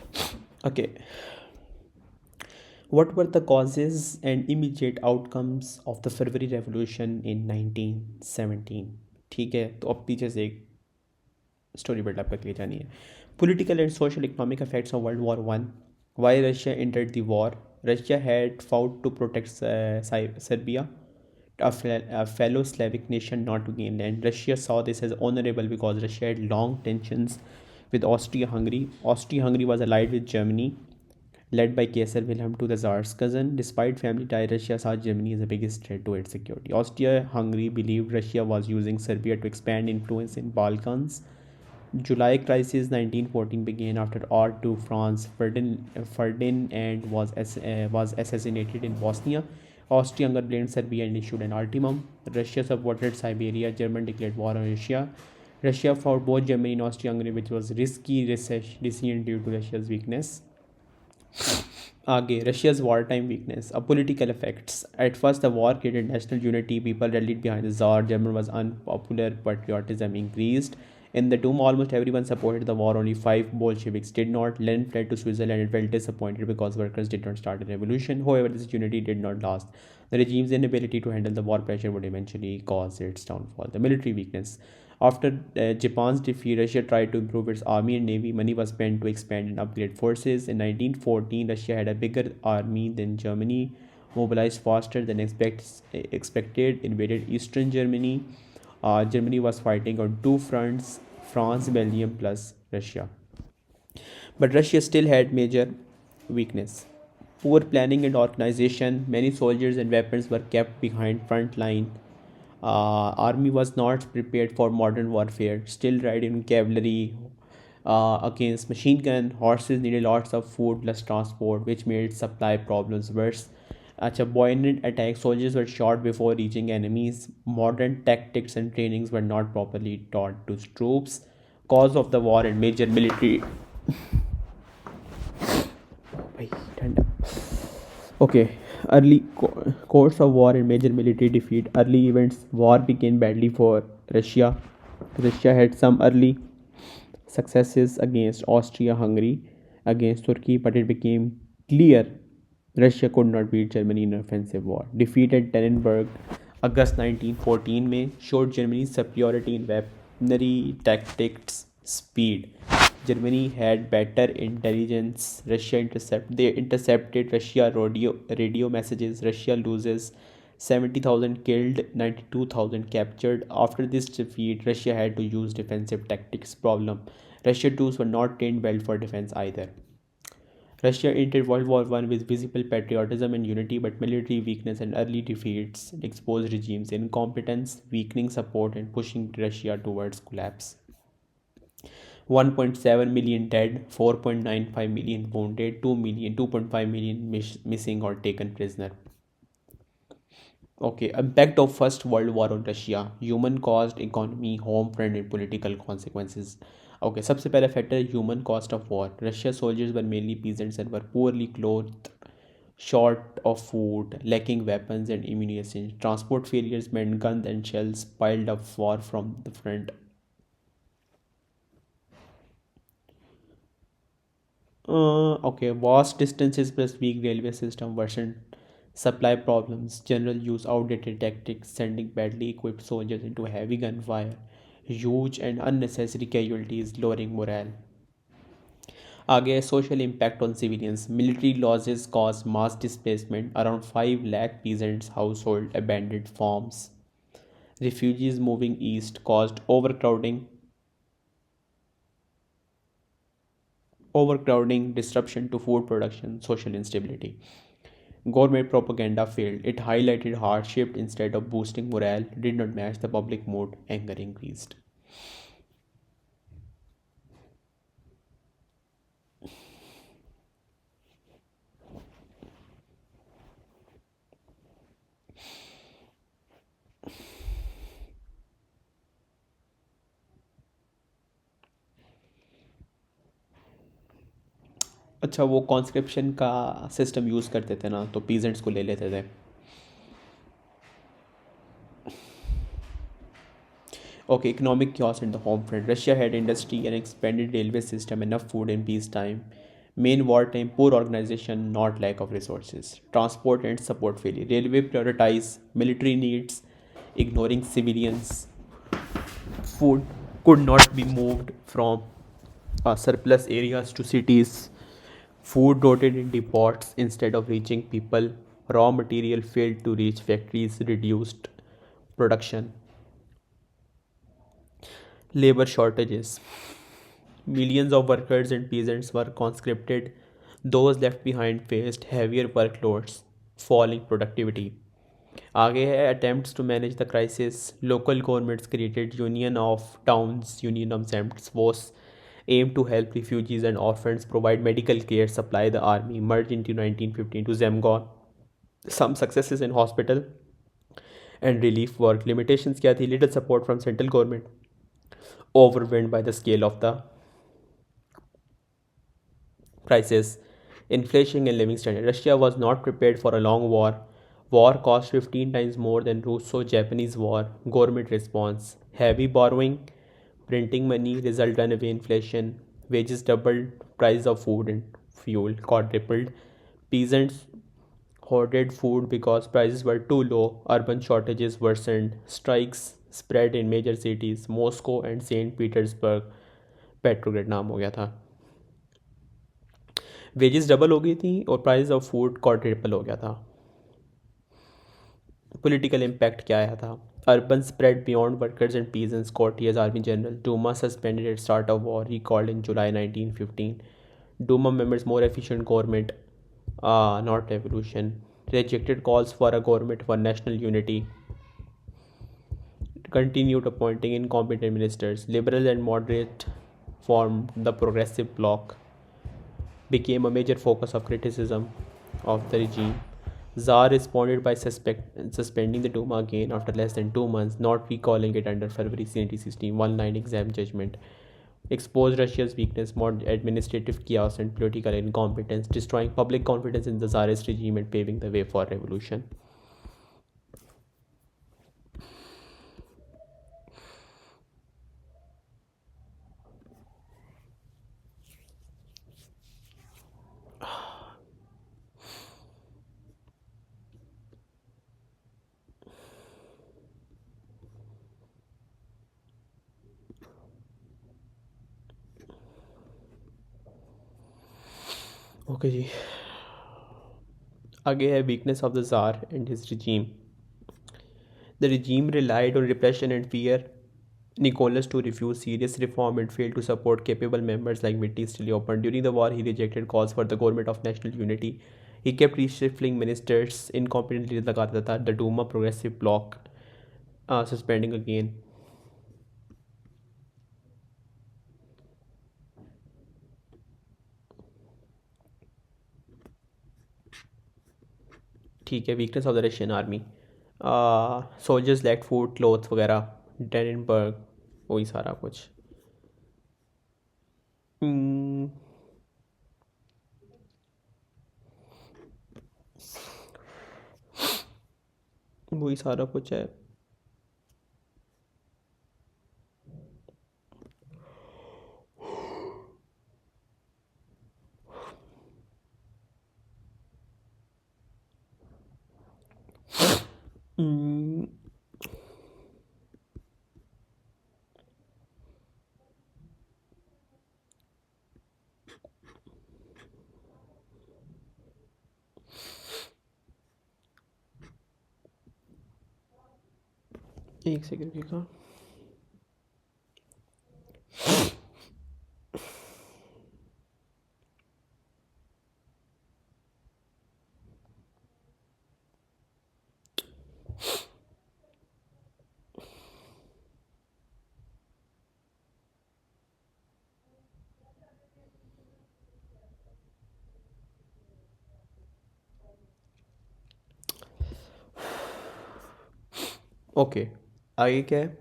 Okay, what were the causes and immediate outcomes of the February Revolution in 1917? ठीक है, तो अब पीछे से एक स्टोरी बिल्डअप करके ले जानी है. Political and social economic effects of World War One. Why Russia entered the war? Russia had fought to protect Serbia, a fellow Slavic nation, not to gain land. Russia saw this as honorable because Russia had long tensions with Austria-Hungary. Austria-Hungary was allied with Germany, led by Kaiser Wilhelm II, the Tsar's cousin. Despite family ties, Russia saw Germany as the biggest threat to its security. Austria-Hungary believed Russia was using Serbia to expand influence in Balkans. July crisis 1914 began after ode to France. Ferdinand was assassinated in Bosnia. Austria-Hungary blamed Serbia and issued an ultimatum. Russia supported Siberia. Germany declared war on Russia. Russia fought both Germany and Austria-Hungary, which was risky decision due to Russia's weakness. आगे Russia's wartime weakness, political effects. At first, the war created national unity. People rallied behind the Tsar. Germany was unpopular. Patriotism increased. In the tomb, almost everyone supported the war. Only 5 Bolsheviks did not. Lenin fled to Switzerland and felt disappointed because workers did not start a revolution. However, this unity did not last. The regime's inability to handle the war pressure would eventually cause its downfall. The military weakness. After Japan's defeat, Russia tried to improve its army and navy. Money was spent to expand and upgrade forces. In 1914, Russia had a bigger army than Germany, mobilized faster than expected, invaded eastern Germany. Germany was fighting on two fronts, France, Belgium, plus Russia. But Russia still had major weakness. Poor planning and organization. Many soldiers and weapons were kept behind front line. Army was not prepared for modern warfare. Still riding cavalry against machine gun. Horses needed lots of food plus transport, which made supply problems worse. Acha, buoyant attack. Soldiers were shot before reaching enemies. Modern tactics and trainings were not properly taught to troops. Cause of the war and major military. Okay, early course of war and major military defeat. Early events. War began badly for Russia. Russia had some early successes against Austria-Hungary, against Turkey, but it became clear Russia could not beat Germany in an offensive war. Defeat at Tannenberg, August 1914 में showed Germany's superiority in weaponry, tactics, speed. Germany had better intelligence. They intercepted Russia radio messages. Russia loses 70,000 killed, 92,000 captured. After this defeat, Russia had to use defensive tactics. Problem: Russian troops were not trained well for defense either. Russia entered World War One with visible patriotism and unity, but military weakness and early defeats exposed regime's incompetence, weakening support, and pushing Russia towards collapse. 1.7 million dead, 4.95 million wounded, 2.5 million missing or taken prisoner. Okay, impact of First World War on Russia, human caused, economy, home front and political consequences. Okay, सबसे पहला factor है human cost of war. Russia soldiers were mainly peasants and were poorly clothed, short of food, lacking weapons and ammunition. Transport failures meant guns and shells piled up far from the front. Okay, vast distances plus weak railway system worsened supply problems. General use outdated tactics, sending badly equipped soldiers into heavy gunfire. Huge and unnecessary casualties, lowering morale. Again, social impact on civilians. Military losses caused mass displacement. Around 5 lakh peasants' household abandoned farms. Refugees moving east caused overcrowding, disruption to food production, social instability. Government propaganda failed. It highlighted hardship instead of boosting morale, did not match the public mood, anger increased. अच्छा, वो conscription का system use करते थे ना, तो peasants को ले लेते थे. Okay, economic chaos in the home front. Russia had industry and expanded railway system, enough food in peacetime. Main wartime, poor organization, not lack of resources. Transport and support failure. Railway prioritize military needs, ignoring civilians. Food could not be moved from surplus areas to cities. Food rotted in depots instead of reaching people. Raw material failed to reach factories, reduced production. Labor shortages. Millions of workers and peasants were conscripted. Those left behind faced heavier workloads, falling productivity. आगे है attempts to manage the crisis. Local governments created Union of Towns, Union of Zemsts was aimed to help refugees and orphans, provide medical care, supply the army, merged into 1915 to Zemgon. Some successes in hospital and relief work. Limitations क्या थी? Little support from central government, overwhelmed by the scale of the crisis, inflation and living standard. Russia was not prepared for a long war. War cost 15 times more than Russo-Japanese War. Government response: heavy borrowing, printing money, result runaway inflation, wages doubled, price of food and fuel quadrupled. Peasants hoarded food because prices were too low. Urban shortages worsened. Strikes spread in major cities. Moscow and St. Petersburg, पेट्रोग्रेड नाम हो गया था, wages double हो गई थी और price of food quadruple हो गया था. पॉलिटिकल इम्पैक्ट क्या आया था? Urban spread beyond workers and peasants. Courtiers army general. Duma suspended at start of war, recalled in July 1915. Duma members more efficient government, not revolution. Rejected calls for a government for national unity. Continued appointing incompetent ministers. Liberal and moderate formed the progressive bloc. Became a major focus of criticism of the regime. Tsar responded by suspending the Duma again after less than 2 months, not recalling it under February 1916 one-line exam judgment. Exposed Russia's weakness, more administrative chaos and political incompetence, destroying public confidence in the Tsarist regime and paving the way for revolution. Okay जी, आगे है weakness of the Tsar and his regime. The regime relied on repression and fear. Nicholas II refused serious reform and failed to support capable members like Mitti Stiliopin. During the war, he rejected calls for the government of national unity. He kept reshuffling ministers, incompetent leaders लगाता था. The Duma progressive bloc suspending again. ठीक है, weakness of the Russian army. Soldiers lack food, clothes वगैरह. Tannenberg, वही सारा कुछ. वही सारा कुछ है. एक सेकेंड का. ओके, आगे क्या है?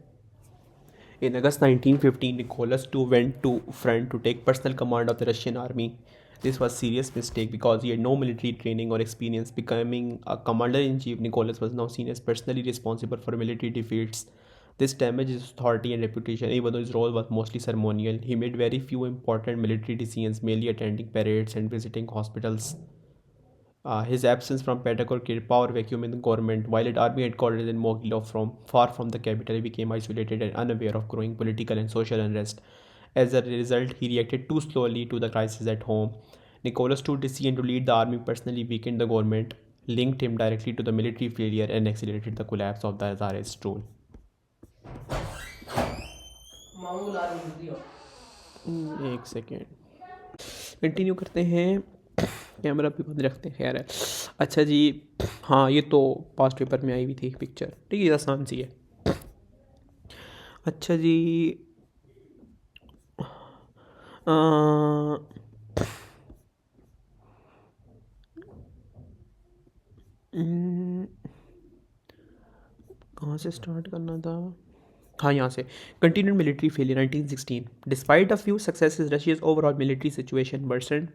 In August 1915, Nicholas II went to front to take personal command of the Russian army. This was a serious mistake because he had no military training or experience. Becoming a commander-in-chief, Nicholas was now seen as personally responsible for military defeats. This damaged his authority and reputation, even though his role was mostly ceremonial. He made very few important military decisions, mainly attending parades and visiting hospitals. His absence from Pentagon created power vacuum in the government. While at army headquarters in Mogilo, from far from the capital, he became isolated and unaware of growing political and social unrest. As a result, he reacted too slowly to the crisis at home. Nicholas' decision to lead the army personally weakened the government, linked him directly to the military failure, and accelerated the collapse of the Tsarist rule. एक second continue करते हैं, camera भी बंद रखते हैं, खैर है। अच्छा जी, हाँ ये तो पास्ट पेपर में आई हुई थी पिक्चर, ठीक है, आसान सी है। अच्छा जी, कहाँ से स्टार्ट करना था? हाँ, यहाँ से। Continued military failure 1916। Despite a few successes, Russia's overall military situation worsened.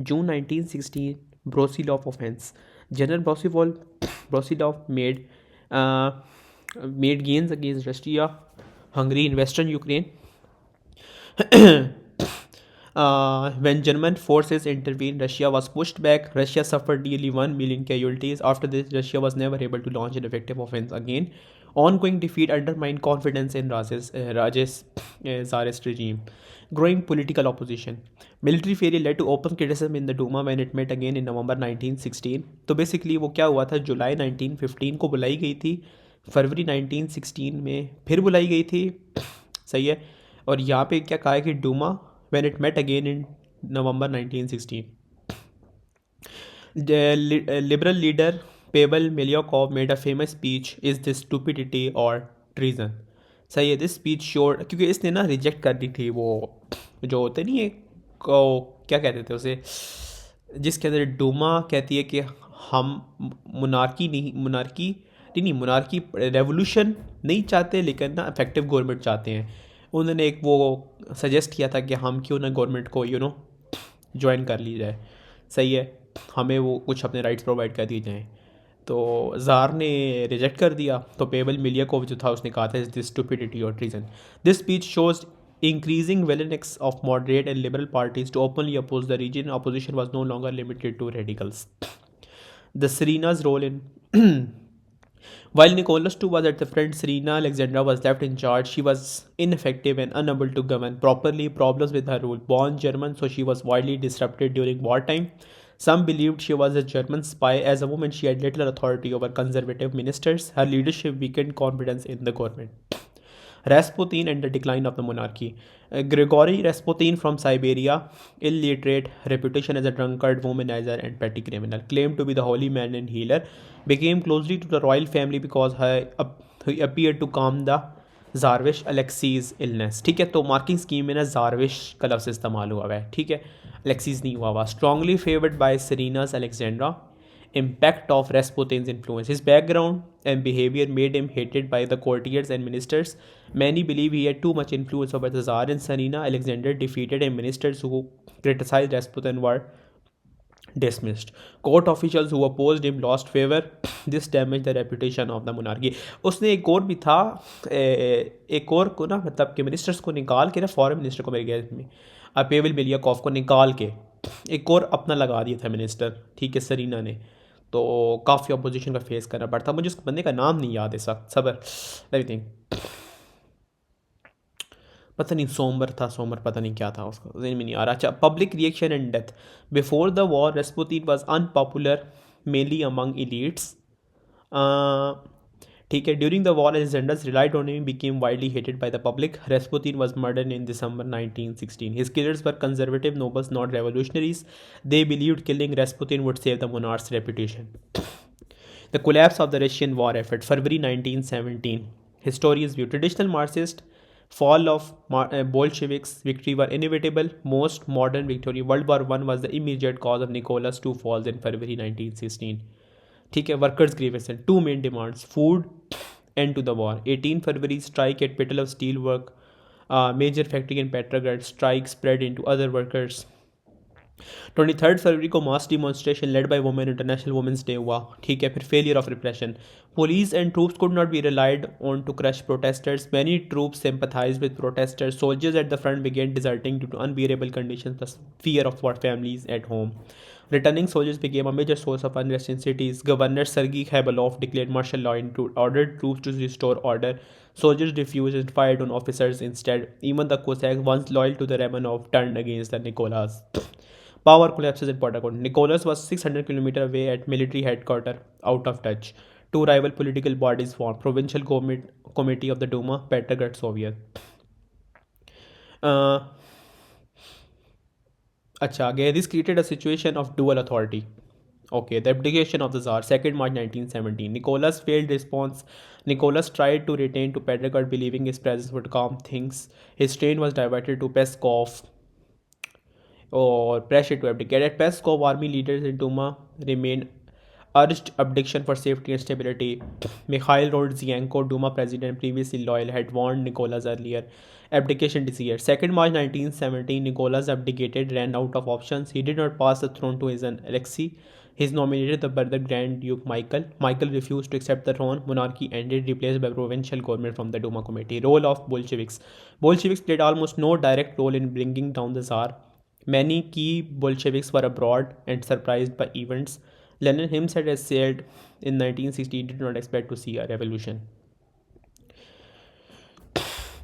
June 1916, Brusilov offense. General Brusilov made gains against Russia, Hungary, and Western Ukraine. When German forces intervened, Russia was pushed back. Russia suffered nearly 1 million casualties. After this, Russia was never able to launch an effective offense again. Ongoing defeat undermined confidence in Rajesh Tsarist regime. Growing political opposition. Military failure led to open criticism in the Duma when it met again in November 1916. तो basically वो क्या हुआ था, जुलाई 1915 को बुलाई गई थी, फरवरी 1916 में फिर बुलाई गई थी, सही है। और यहाँ पे क्या कहा है कि Duma when it met again in November 1916. The liberal leader Pavel Milyukov made a famous speech, "Is this stupidity or treason?" सही है। दिस स्पीच शोड, क्योंकि इसने ना रिजेक्ट कर दी थी वो जो होते नहीं है, क्या कहते थे उसे, जिसके अंदर डूमा कहती है कि हम मुनारकी रेवोल्यूशन नहीं चाहते, लेकिन ना इफेक्टिव गवर्नमेंट चाहते हैं। उन्होंने एक वो सजेस्ट किया था कि हम क्यों ना गवर्नमेंट को ज्वाइन कर ली जाए, सही है, हमें वो कुछ अपने राइट्स प्रोवाइड कर दिए जाएँ। तो ज़ार ने रिजेक्ट कर दिया, तो पेबल मिलियाकोव जो था उसने कहा था, दिस स्टूपिडिटी और treason. This speech shows increasing willingness of moderate and liberal parties to openly oppose the region. Opposition was no longer limited to radicals. The Serena's role in while Nicholas II was at the front, Serena Alexandra was left in charge. She was ineffective and unable to govern properly. Problems with her rule. Born German, so she was widely disrupted during wartime. Some believed she was a German spy. As a woman, she had little authority over conservative ministers. Her leadership weakened confidence in the government. Rasputin and the decline of the monarchy. Grigory Rasputin from Siberia, illiterate, reputation as a drunkard, womanizer, and petty criminal, claimed to be the holy man and healer, became closely to the royal family because he appeared to calm the Tsarevich Alexei's illness. ठीक है, तो marking scheme में ना Tsarevich का लफ्ज़ इस्तेमाल हुआ है, ठीक है, Alexei's नहीं हुआ हुआ। Strongly favored by Serena's Alexandra. Impact of Rasputin's influence. His background and behavior made him hated by the courtiers and ministers. Many believe he had too much influence over the Tsar, and Serena Alexander defeated, and ministers who criticized Rasputin were dismissed. Court officials who opposed him lost favor. This damaged the reputation of the monarchy. उसने एक और भी था, एक और को ना, मतलब कि मिनिस्टर्स को निकाल के ना, फॉरेन मिनिस्टर को मेरे ख्याल में पेवेल मिलियाकोव को निकाल के एक और अपना लगा दिया था मिनिस्टर, ठीक है, सरीना ने। तो काफ़ी अपोजिशन का फेस करना पड़ता। मुझे उस बंदे का नाम नहीं याद है, सबर एवरीथिंग, पता नहीं, सोमर पता नहीं क्या था, उसका ज़हन में नहीं आ रहा। अच्छा, public reaction and death. Before the war Rasputin was unpopular mainly among elites, ठीक है। During the war Alexandra's relied on him, became widely hated by the public. Rasputin was murdered in December 1916. His killers were conservative nobles, not revolutionaries. They believed killing Rasputin would save the monarch's reputation. The collapse of the Russian war effort, February 1917. Historians view traditional Marxist fall of Bolsheviks victory were inevitable. Most modern victory, World War I was the immediate cause of Nicholas II falls in February 1916. ठीक है, workers grievances हैं, two main demands, food, end to the war. 18 फरवरी strike at Putilov of steel work, major factory in Petrograd, strike spread into other workers. 23 फरवरी को mass demonstration led by women international women's day हुआ, ठीक है। फिर failure of repression, police and troops could not be relied on to crush protesters, many troops sympathized with protesters, soldiers at the front began deserting due to unbearable conditions plus fear of what families at home. Returning soldiers became a major source of unrest in cities. Governor Sergei Khabalov declared martial law and ordered troops to restore order. Soldiers refused and fired on officers instead. Even the Cossacks, once loyal to the Romanov, turned against the Nicholas. Power collapses in Pottercourt. Nicholas was 600 kilometers away at military headquarters, out of touch. Two rival political bodies formed: Provincial Committee of the Duma, Petrograd Soviet. Uh, again, this created a situation of dual authority. Okay, the abdication of the Tsar, 2nd March 1917. Nicholas failed response. Nicholas tried to return to Petrograd, believing his presence would calm things. His train was diverted to Peskov, or pressure to abdicate. At Peskov, army leaders in Duma remained urged abdication for safety and stability. Mikhail Rodzianko, Duma president previously loyal, had warned Nicholas earlier. Abdication desired. 2nd March 1917, Nicholas abdicated, ran out of options. He did not pass the throne to his son Alexei. He nominated the brother Grand Duke Michael. Michael refused to accept the throne. Monarchy ended, replaced by provincial government from the Duma committee. Role of Bolsheviks. Bolsheviks played almost no direct role in bringing down the Tsar. Many key Bolsheviks were abroad and surprised by events. Lenin himself had said in 1960 he did not expect to see a revolution.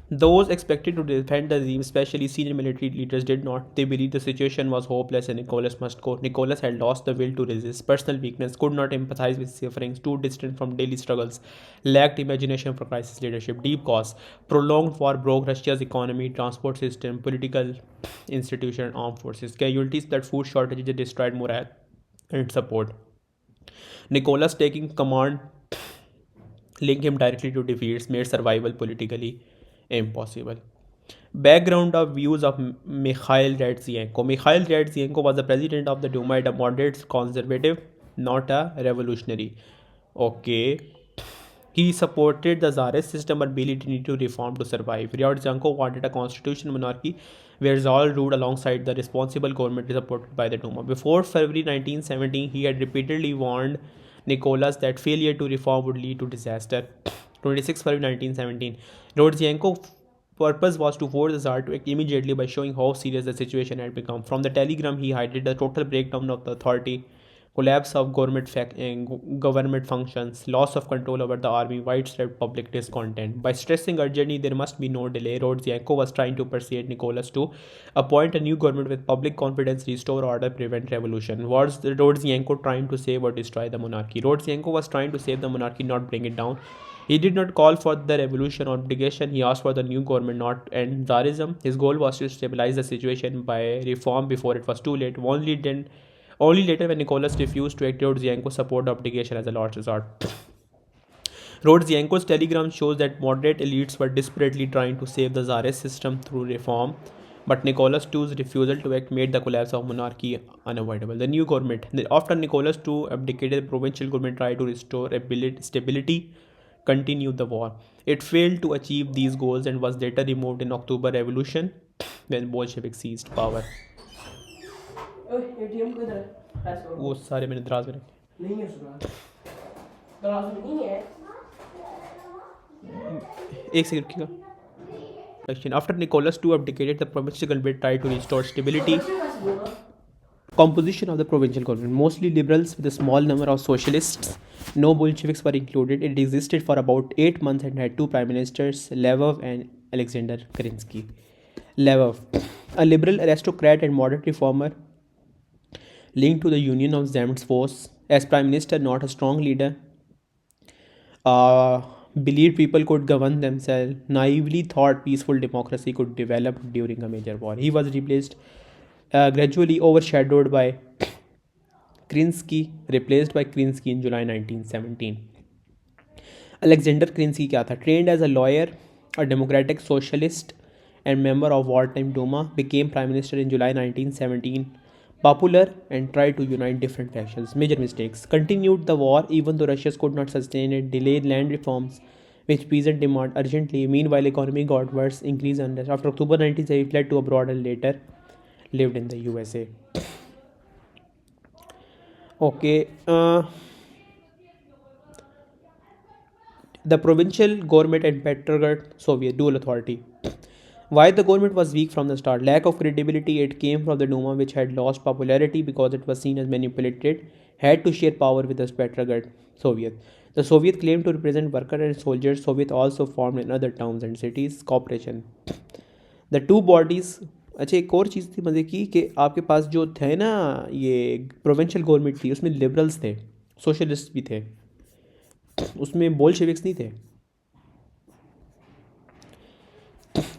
Those expected to defend the regime, especially senior military leaders, did not. They believed the situation was hopeless and Nicholas must go. Nicholas had lost the will to resist, personal weakness, could not empathize with sufferings, too distant from daily struggles, lacked imagination for crisis leadership. Deep cause: prolonged war broke Russia's economy, transport system, political institution, and armed forces. Casualties: that food shortages destroyed morale and support. Nicholas taking command, link him directly to defeats, made survival politically impossible. Background of views of Mikhail Redzienko. Mikhail Redzienko was the president of the Duma, a moderate conservative, not a revolutionary. Okay. He supported the Tsarist system but believed he needed to reform to survive. Redzienko wanted a constitutional monarchy where Tsar ruled alongside the responsible government supported by the Duma. Before February 1917, he had repeatedly warned Nicholas that failure to reform would lead to disaster. 26 February 1917. Rodzianko's purpose was to force the Tsar to act immediately by showing how serious the situation had become. From the telegram, he highlighted the total breakdown of the authority, collapse of government functions, loss of control over the army, widespread public discontent. By stressing urgently there must be no delay, Rodzianko was trying to persuade Nicholas to appoint a new government with public confidence, restore order, prevent revolution. Was Rodzianko trying to save or destroy the monarchy? Rodzianko was trying to save the monarchy, not bring it down. He did not call for the revolution or abdication. He asked for the new government, not end Tsarism. His goal was to stabilize the situation by reform before it was too late. Only later, when Nicholas refused to act, Rodzianko supported abdication as a last resort. Rodzianko's telegram shows that moderate elites were desperately trying to save the Tsarist system through reform, but Nicholas II's refusal to act made the collapse of monarchy unavoidable. The new government. After Nicholas II abdicated, the provincial government tried to restore stability, continued the war. It failed to achieve these goals and was later removed in October Revolution when Bolsheviks seized power. वो सारे मैंने दराज में रखे नहीं है दराज में नहीं है एक second रुकिएगा. After Nicholas II abdicated, the provincial government tried to restore stability. Composition of the provincial government: mostly liberals with a small number of socialists. No Bolsheviks were included. It existed for about 8 months and had two prime ministers, Lvov and Alexander Kerensky. Lvov, a liberal aristocrat and moderate reformer, linked to the Union of Zemstvos. As prime minister, not a strong leader, believed people could govern themselves, naively thought peaceful democracy could develop during a major war. He was gradually overshadowed by Kerensky, replaced by Kerensky in July 1917. Alexander Kerensky क्या था? Trained as a lawyer, a democratic socialist and member of wartime Duma, became prime minister in July 1917. Popular and tried to unite different factions. Major mistakes: continued the war even though Russia could not sustain it, delayed land reforms which peasant demand urgently. Meanwhile, economy got worse, increased unrest. After October 1917, fled to abroad and later lived in the USA. Okay. The provincial government and Petrograd Soviet dual authority. Why the government was weak from the start? Lack of credibility. It came from the Duma, which had lost popularity because it was seen as manipulated, had to share power with the Petrograd Soviet. The Soviet claimed to represent workers and soldiers. Soviet also formed in other towns and cities cooperation. The two bodies. अच्छा, एक और चीज़ थी मज़े की कि आपके पास जो थे ना, ये प्रोविंशियल गवर्नमेंट थी, उसमें लिबरल्स थे, सोशलिस्ट भी थे, उसमें बोल्शेविक्स नहीं थे.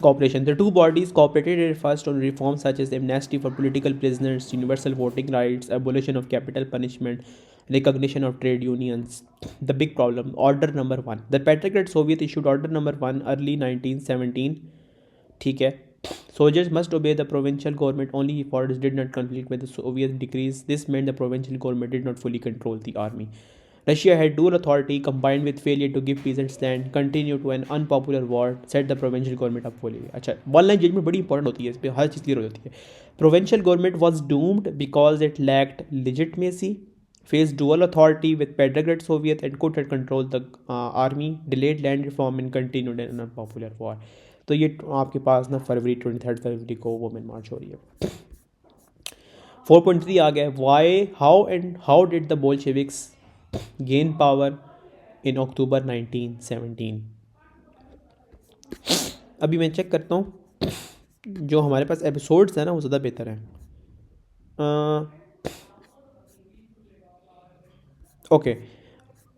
Cooperation. The two bodies cooperated at first on reforms such as amnesty for political prisoners, universal voting rights, abolition of capital punishment, recognition of trade unions. The big problem, Order Number One. The Petrograd Soviet issued Order Number One early 1917. ठीक है. Soldiers must obey the provincial government only if orders did not conflict with the Soviet decrees. This meant the provincial government did not fully control the army. Russia had dual authority combined with failure to give peasants land, continue to an unpopular war, set the provincial government up fully. अच्छा, one line judgement बड़ी important होती है, इस पर हर चीज़ clear हो जाती है. Provincial government was doomed because it lacked legitimacy, faced dual authority with Petrograd Soviet and could have controlled the army, delayed land reform and continued an unpopular war. तो ये आपके पास ना फरवरी 23 फरवरी को वुमेन मार्च हो रही है. 4.3 आ गया. Why how and how did the Bolsheviks gain power in October 1917. अभी मैं चेक करता हूँ, जो हमारे पास एपिसोड्स हैं ना वो ज़्यादा बेहतर हैं. ओके,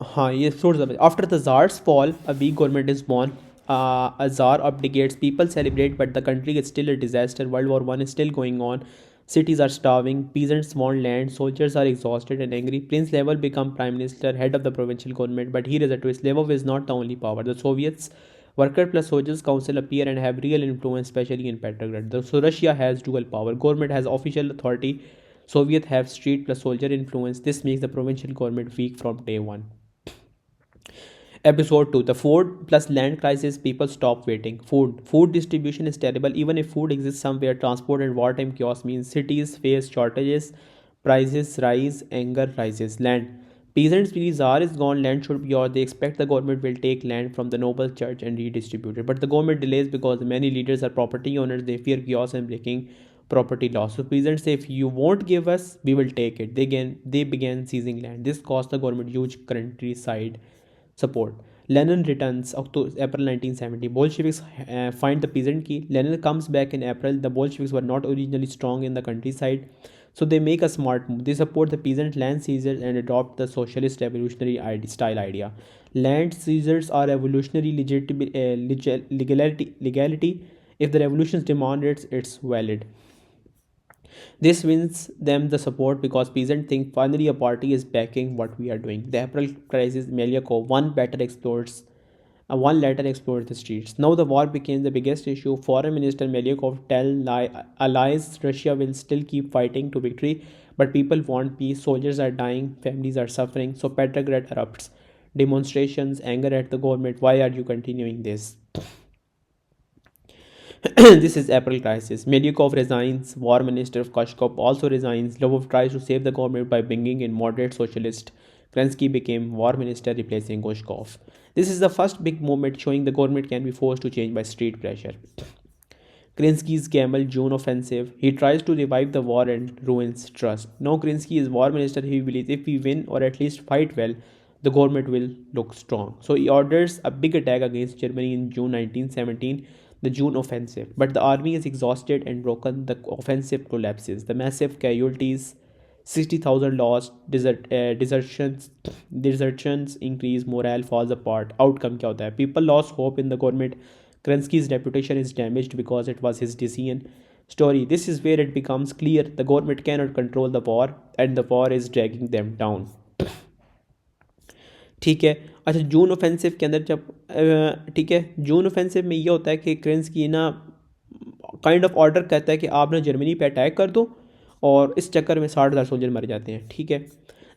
हाँ, ये episode. After the czar's fall a weak government is born. A czar abdicates, people celebrate, but the country is still a disaster. World War One is still going on. Cities are starving, peasants want land, soldiers are exhausted and angry. Prince Level become prime minister, head of the provincial government, but here is a twist. Levov is not the only power. The Soviets, Worker plus Soldiers Council appear and have real influence, especially in Petrograd. So Russia has dual power. Government has official authority. Soviet have street plus soldier influence. This makes the provincial government weak from day one. Episode 2. The food plus land crisis. People stop waiting. Food distribution is terrible. Even if food exists somewhere, transport and wartime chaos means cities face shortages, prices rise, anger rises. Land. Peasants believe Tsar is gone, land should be yours. They expect the government will take land from the noble church and redistribute it. But the government delays because many leaders are property owners. They fear chaos and breaking property laws. So peasants say, if you won't give us, we will take it. They began seizing land. This cost the government huge countryside support. Lenin returns April 1970. Bolsheviks find the peasant key. Lenin comes back in April. The Bolsheviks were not originally strong in the countryside, so they make a smart move. They support the peasant land seizures and adopt the socialist revolutionary style idea. Land seizures are revolutionary legality. If the revolutions demand it, it's valid. This wins them the support because peasants think finally a party is backing what we are doing. The April crisis, Melyakov, one letter explored the streets. Now the war became the biggest issue. Foreign Minister Melyakov tell allies Russia will still keep fighting to victory, but people want peace. Soldiers are dying, families are suffering. So Petrograd erupts. Demonstrations, anger at the government. Why are you continuing this? This is April crisis. Medyakov resigns. War Minister Kashkov also resigns. Lvov tries to save the government by bringing in moderate socialist. Kerensky became war minister, replacing Gorshkov. This is the first big moment showing the government can be forced to change by street pressure. Kerensky's Camel June offensive. He tries to revive the war and ruins trust. Now Kerensky is war minister. He believes if we win or at least fight well, the government will look strong. So he orders a big attack against Germany in June 1917, the June offensive. But the army is exhausted and broken. The offensive collapses. The massive casualties, 60,000 lost, desertions increase, morale falls apart. Outcome क्या होता है? People lost hope in the government. Kerensky's reputation is damaged because it was his decision. Story. This is where it becomes clear the government cannot control the war and the war is dragging them down. ठीक है. अच्छा, जून offensive के अंदर जब ठीक है, जून offensive में ये होता है कि क्रेंस्की ना काइंड ऑफ ऑर्डर कहता है कि आप ना जर्मनी पे अटैक कर दो, और इस चक्कर में 60,000 सोल्जर मर जाते हैं. ठीक है.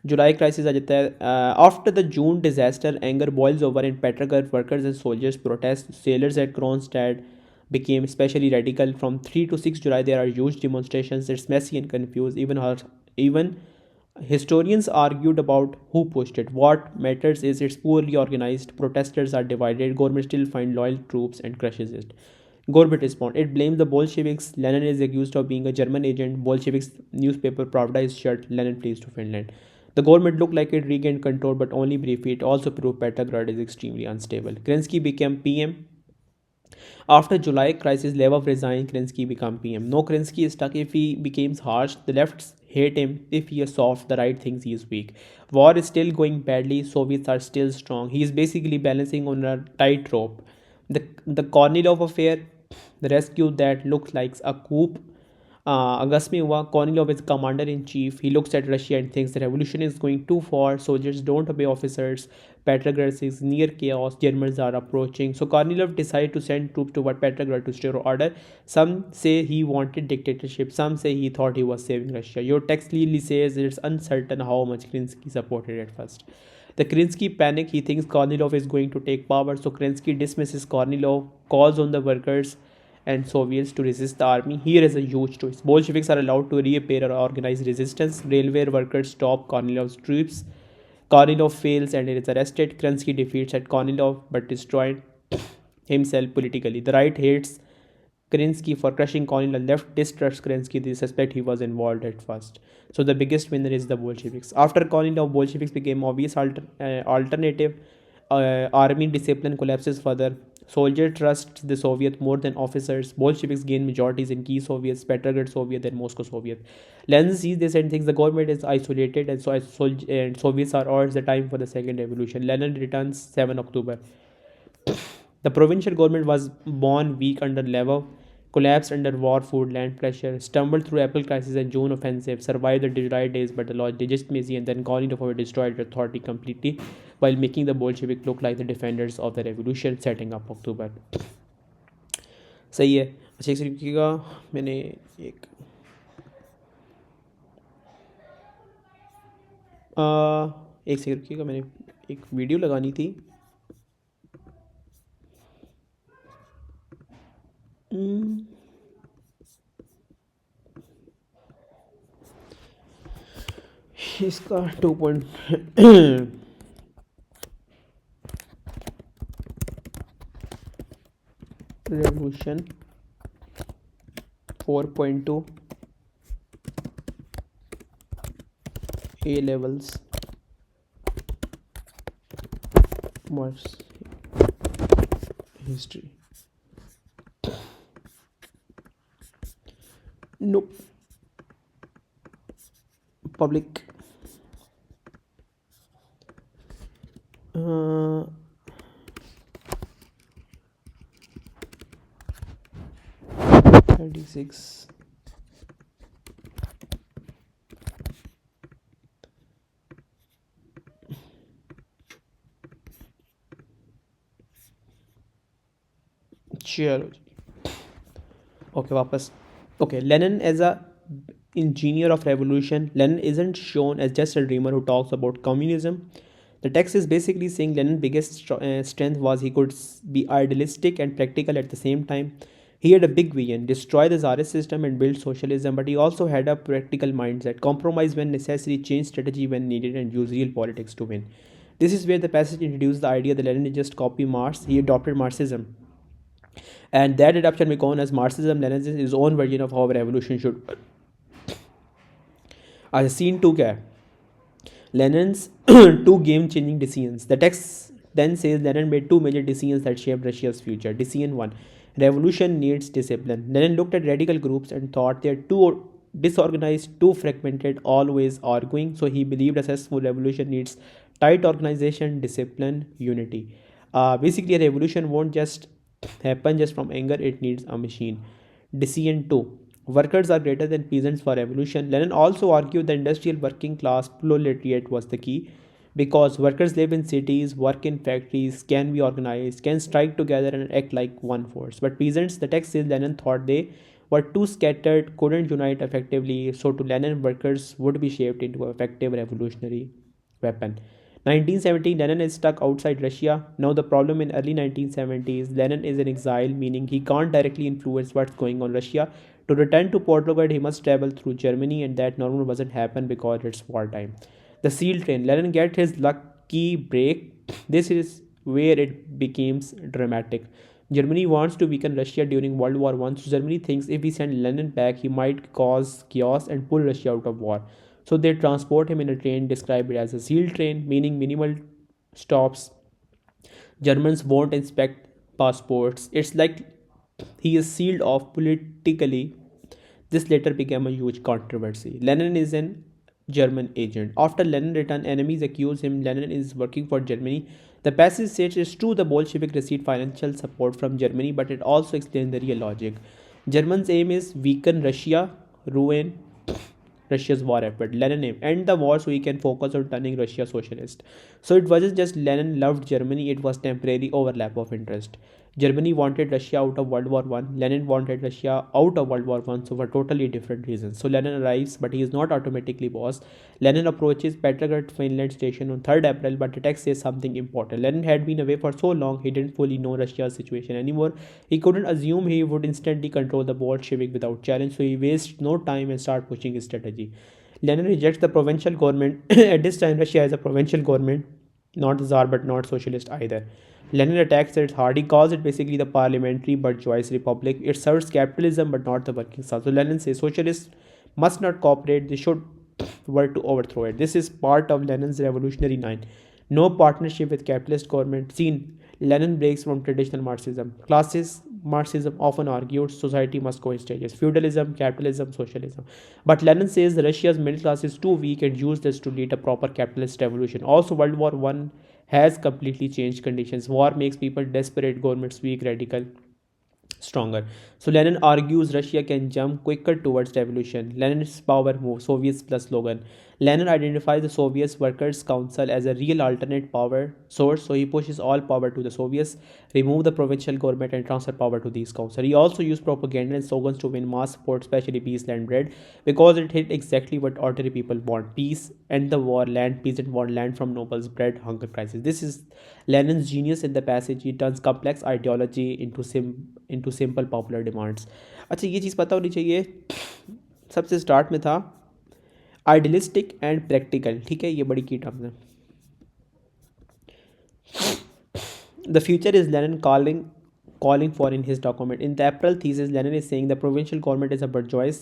जुलाई क्राइसिस आ जाता है. After the June disaster, anger boils over in Petrograd. Workers and soldiers protest. Sailors at Kronstadt became especially radical. From 3 to 6 July there are huge demonstrations. It's messy and confused. Even Historians argued about who pushed it. What matters is it's poorly organized, protesters are divided, government still find loyal troops and crushes it. Gorbet responds, it blames the Bolsheviks. Lenin is accused of being a German agent. Bolsheviks newspaper Pravda is shut. Lenin flees to Finland. The government looked like it regained control, but only briefly. It also proved Petrograd is extremely unstable. Kerensky became PM. After July crisis, Levov resigned, Kerensky became PM. No, Kerensky is stuck if he becomes harsh. The lefts hate him. If he is soft, the right thinks he is weak. War is still going badly. Soviets are still strong. He is basically balancing on a tightrope. The Kornilov affair, the rescue that looks like a coup. अगस्त में हुआ. Kornilov is commander in chief. He looks at Russia and thinks the revolution is going too far. Soldiers don't obey officers. Petrograd is near chaos. Germans are approaching. So Kornilov decided to send troops toward Petrograd to restore order. Some say he wanted dictatorship. Some say he thought he was saving Russia. Your text clearly says it's uncertain how much Kerensky supported at first. The Kerensky panic. He thinks Kornilov is going to take power. So Kerensky dismisses Kornilov, calls on the workers and Soviets to resist the army. Here is a huge choice. Bolsheviks are allowed to reappear or organize resistance. Railway workers stop Kornilov's troops. Kornilov fails and is arrested. Kerensky defeats at Kornilov but destroyed himself politically. The right hates Kerensky for crushing Kornilov. Left distrusts Kerensky. They suspect he was involved at first. So the biggest winner is the Bolsheviks. After Kornilov, Bolsheviks became obvious alternative. Army discipline collapses further. Soldiers trust the Soviet more than officers. Bolsheviks gain majorities in key Soviets, Petrograd Soviet and Moscow Soviet. Lenin sees this and thinks the government is isolated and Soviets are urged the time for the second revolution. Lenin returns 7 October. The provincial government was born weak under Levov, collapsed under war, food, land pressure, stumbled through April crisis and June offensive, survived the July days but the lost legitimacy and then Kornilov destroyed the authority completely while making the Bolshevik look like the defenders of the revolution setting up October. सही है. अच्छा एक second रुकिएगा. मैंने एक एक second रुकिएगा. मैंने एक video लगानी थी. इसका 2 revolution 4.2 A levels Mars history. Nope. Public. 36. चलो ओके वापस. Okay, Lenin as a engineer of revolution. Lenin isn't shown as just a dreamer who talks about communism. The text is basically saying Lenin's biggest strength was he could be idealistic and practical at the same time. He had a big vision, destroy the Tsarist system and build socialism, but he also had a practical mindset, compromise when necessary, change strategy when needed, and use real politics to win. This is where the passage introduced the idea that Lenin just copied Marx. He adopted Marxism. And that adoption became known as Marxism. Lenin is his own version of how a revolution should. Scene 2 क्या है? Lenin's two game-changing decisions. The text then says Lenin made two major decisions that shaped Russia's future. Decision 1. Revolution needs discipline. Lenin looked at radical groups and thought they're too disorganized, too fragmented, always arguing. So he believed a successful revolution needs tight organization, discipline, unity. Basically, a revolution won't just happen just from anger, it needs a machine. Decision 2. Workers are greater than peasants for revolution. Lenin also argued the industrial working class proletariat was the key because workers live in cities, work in factories, can be organized, can strike together and act like one force. But peasants, the text says Lenin thought they were too scattered, couldn't unite effectively, so to Lenin, workers would be shaped into an effective revolutionary weapon. 1917, Lenin is stuck outside Russia. Now the problem in early 1970s, Lenin is in exile, meaning he can't directly influence what's going on in Russia. To return to Petrograd, he must travel through Germany, and that normally doesn't happen because it's wartime. The SEAL train. Lenin gets his lucky break. This is where it becomes dramatic. Germany wants to weaken Russia during World War One, so Germany thinks if we send Lenin back, he might cause chaos and pull Russia out of war. So they transport him in a train described as a SEAL train, meaning minimal stops. Germans won't inspect passports. It's like he is sealed off politically. This later became a huge controversy. Lenin is an German agent. After Lenin returned, enemies accuse him Lenin is working for Germany. The passage says it's true the Bolshevik received financial support from Germany, but it also explains the real logic. Germans' aim is weaken Russia, ruin Russia's war effort. Lenin aim end the war so he can focus on turning Russia socialist. So it wasn't just Lenin loved Germany; it was temporary overlap of interest. Germany wanted Russia out of World War One. Lenin wanted Russia out of World War One, so for totally different reasons. So Lenin arrives, but he is not automatically boss. Lenin approaches Petrograd Finland station on 3rd April, but the text says something important. Lenin had been away for so long he didn't fully know Russia's situation anymore. He couldn't assume he would instantly control the Bolshevik without challenge, so he wastes no time and start pushing his strategy. Lenin rejects the provincial government. At this time, Russia has a provincial government, not the Tsar, but not socialist either. Lenin attacks it hard. He calls it basically the parliamentary bourgeois republic. It serves capitalism but not the working class. So Lenin says socialists must not cooperate. They should work to overthrow it. This is part of Lenin's revolutionary line. No partnership with capitalist government. Seen. Lenin breaks from traditional Marxism. Classes Marxism often argued society must go in stages feudalism, capitalism, socialism. But Lenin says Russia's middle class is too weak and useless to lead a proper capitalist revolution. Also, World War One has completely changed conditions. War makes people desperate, governments weak, radical, stronger. So Lenin argues Russia can jump quicker towards revolution. Lenin's power move, Soviets plus slogan. Lenin identifies the Soviet Workers' Council as a real alternate power source, so he pushes all power to the Soviets, remove the provincial government, and transfer power to these councils. He also used propaganda and slogans to win mass support, especially peace, land, bread, because it hit exactly what ordinary people want: peace, end the war, land, peasant want land from nobles, bread, hunger crisis. This is Lenin's genius in the passage. He turns complex ideology into simple popular demands. अच्छा ये चीज़ पता होनी चाहिए सबसे start में था idealistic and practical ठीक है ये बड़ी की टर्म्स हैं the future is Lenin calling for in his document. In the April thesis, Lenin is saying the provincial government is a bourgeois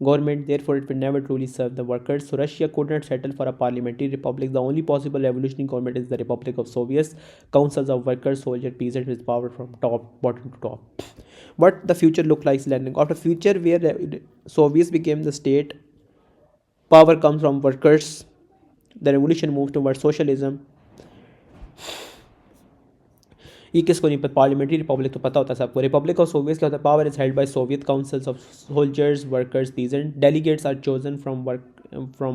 government, therefore it will never truly serve the workers. So Russia could not settle for a parliamentary republic. The only possible revolutionary government is the Republic of Soviets, councils of workers, soldiers, peasants with power from top, bottom to top. What the future look like Lenin? After future where Soviets became the state, power comes from workers. The revolution moved towards socialism. ये किसको नहीं पता parliamentary Republic तो पता होता है सबको Republic of Soviet क्या होता है power is held by Soviet councils of soldiers workers peasant delegates are chosen from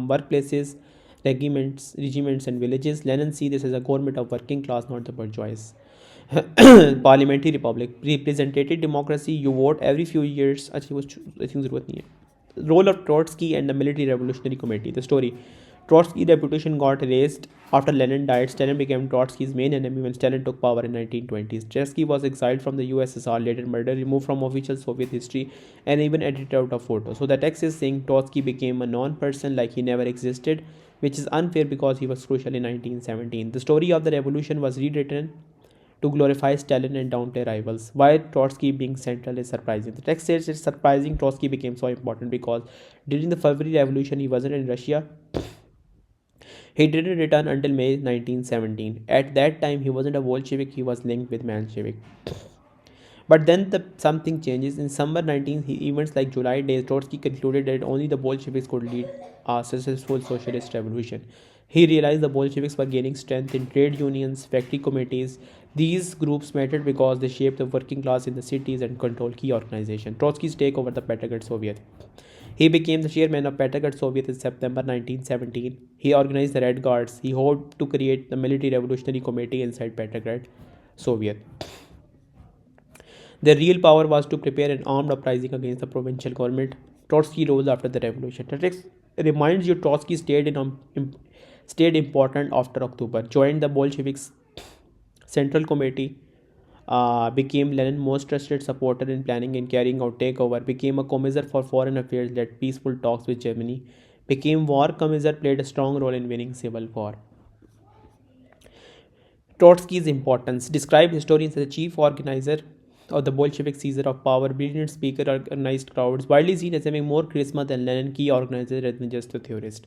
work places regiments and villages. Lenin see this as a government of working class, not the bourgeois. Parliamentary republic, representative democracy. You vote every few years. अच्छा वो I think ज़रूरत नहीं है. Role of Trotsky and the military revolutionary committee. The story. Trotsky's reputation got erased after Lenin died. Stalin became Trotsky's main enemy when Stalin took power in 1920s. Trotsky was exiled from the USSR, later murdered, removed from official Soviet history, and even edited out of photos. So the text is saying Trotsky became a non-person, like he never existed, which is unfair because he was crucial in 1917. The story of the revolution was rewritten to glorify Stalin and downplay rivals. Why Trotsky being central is surprising. The text says it's surprising Trotsky became so important because during the February Revolution he wasn't in Russia. He didn't return until May 1917. At that time, he wasn't a Bolshevik, he was linked with Menshevik. But then something changes. In summer 19 events like July days, Trotsky concluded that only the Bolsheviks could lead a successful socialist revolution. He realized the Bolsheviks were gaining strength in trade unions, factory committees. These groups mattered because they shaped the working class in the cities and controlled key organizations. Trotsky's take over the Petrograd Soviet. He became the chairman of Petrograd Soviet in September 1917. He organized the Red Guards. He hoped to create the military revolutionary committee inside Petrograd Soviet. Their real power was to prepare an armed uprising against the provincial government. Trotsky rose after the revolution. It reminds you Trotsky stayed important after October, joined the Bolsheviks Central Committee, became Lenin's most trusted supporter in planning and carrying out takeover, became a commissar for foreign affairs, led peaceful talks with Germany, became war commissar, played a strong role in winning civil war. Trotsky's importance. Described historians as the chief organizer of the Bolshevik seizure of power, brilliant speaker, organized crowds, widely seen as having more charisma than Lenin, key organizer rather than just a theorist.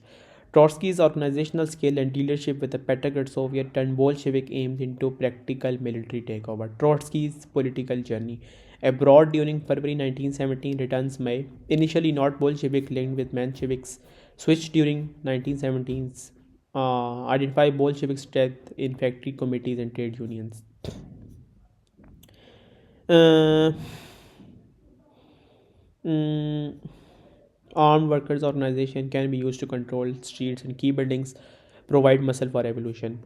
Trotsky's organizational skill and leadership with the Petrograd Soviet turned Bolshevik aims into practical military takeover. Trotsky's political journey. Abroad during February 1917, returns May. Initially not Bolshevik, linked with Mensheviks, switched during 1917's. Identify Bolshevik strength in factory committees and trade unions. Uh, mm, Armed workers organization can be used to control streets and key buildings, provide muscle for revolution.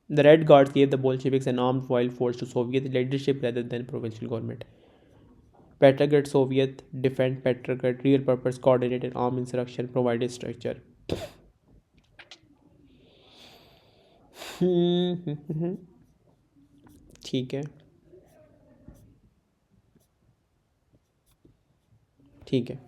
The Red Guards gave the Bolsheviks an armed wild force to Soviet leadership rather than provincial government. Petrograd Soviet defend Petrograd, real purpose coordinated armed insurrection, provided structure. ठीक है ठीक है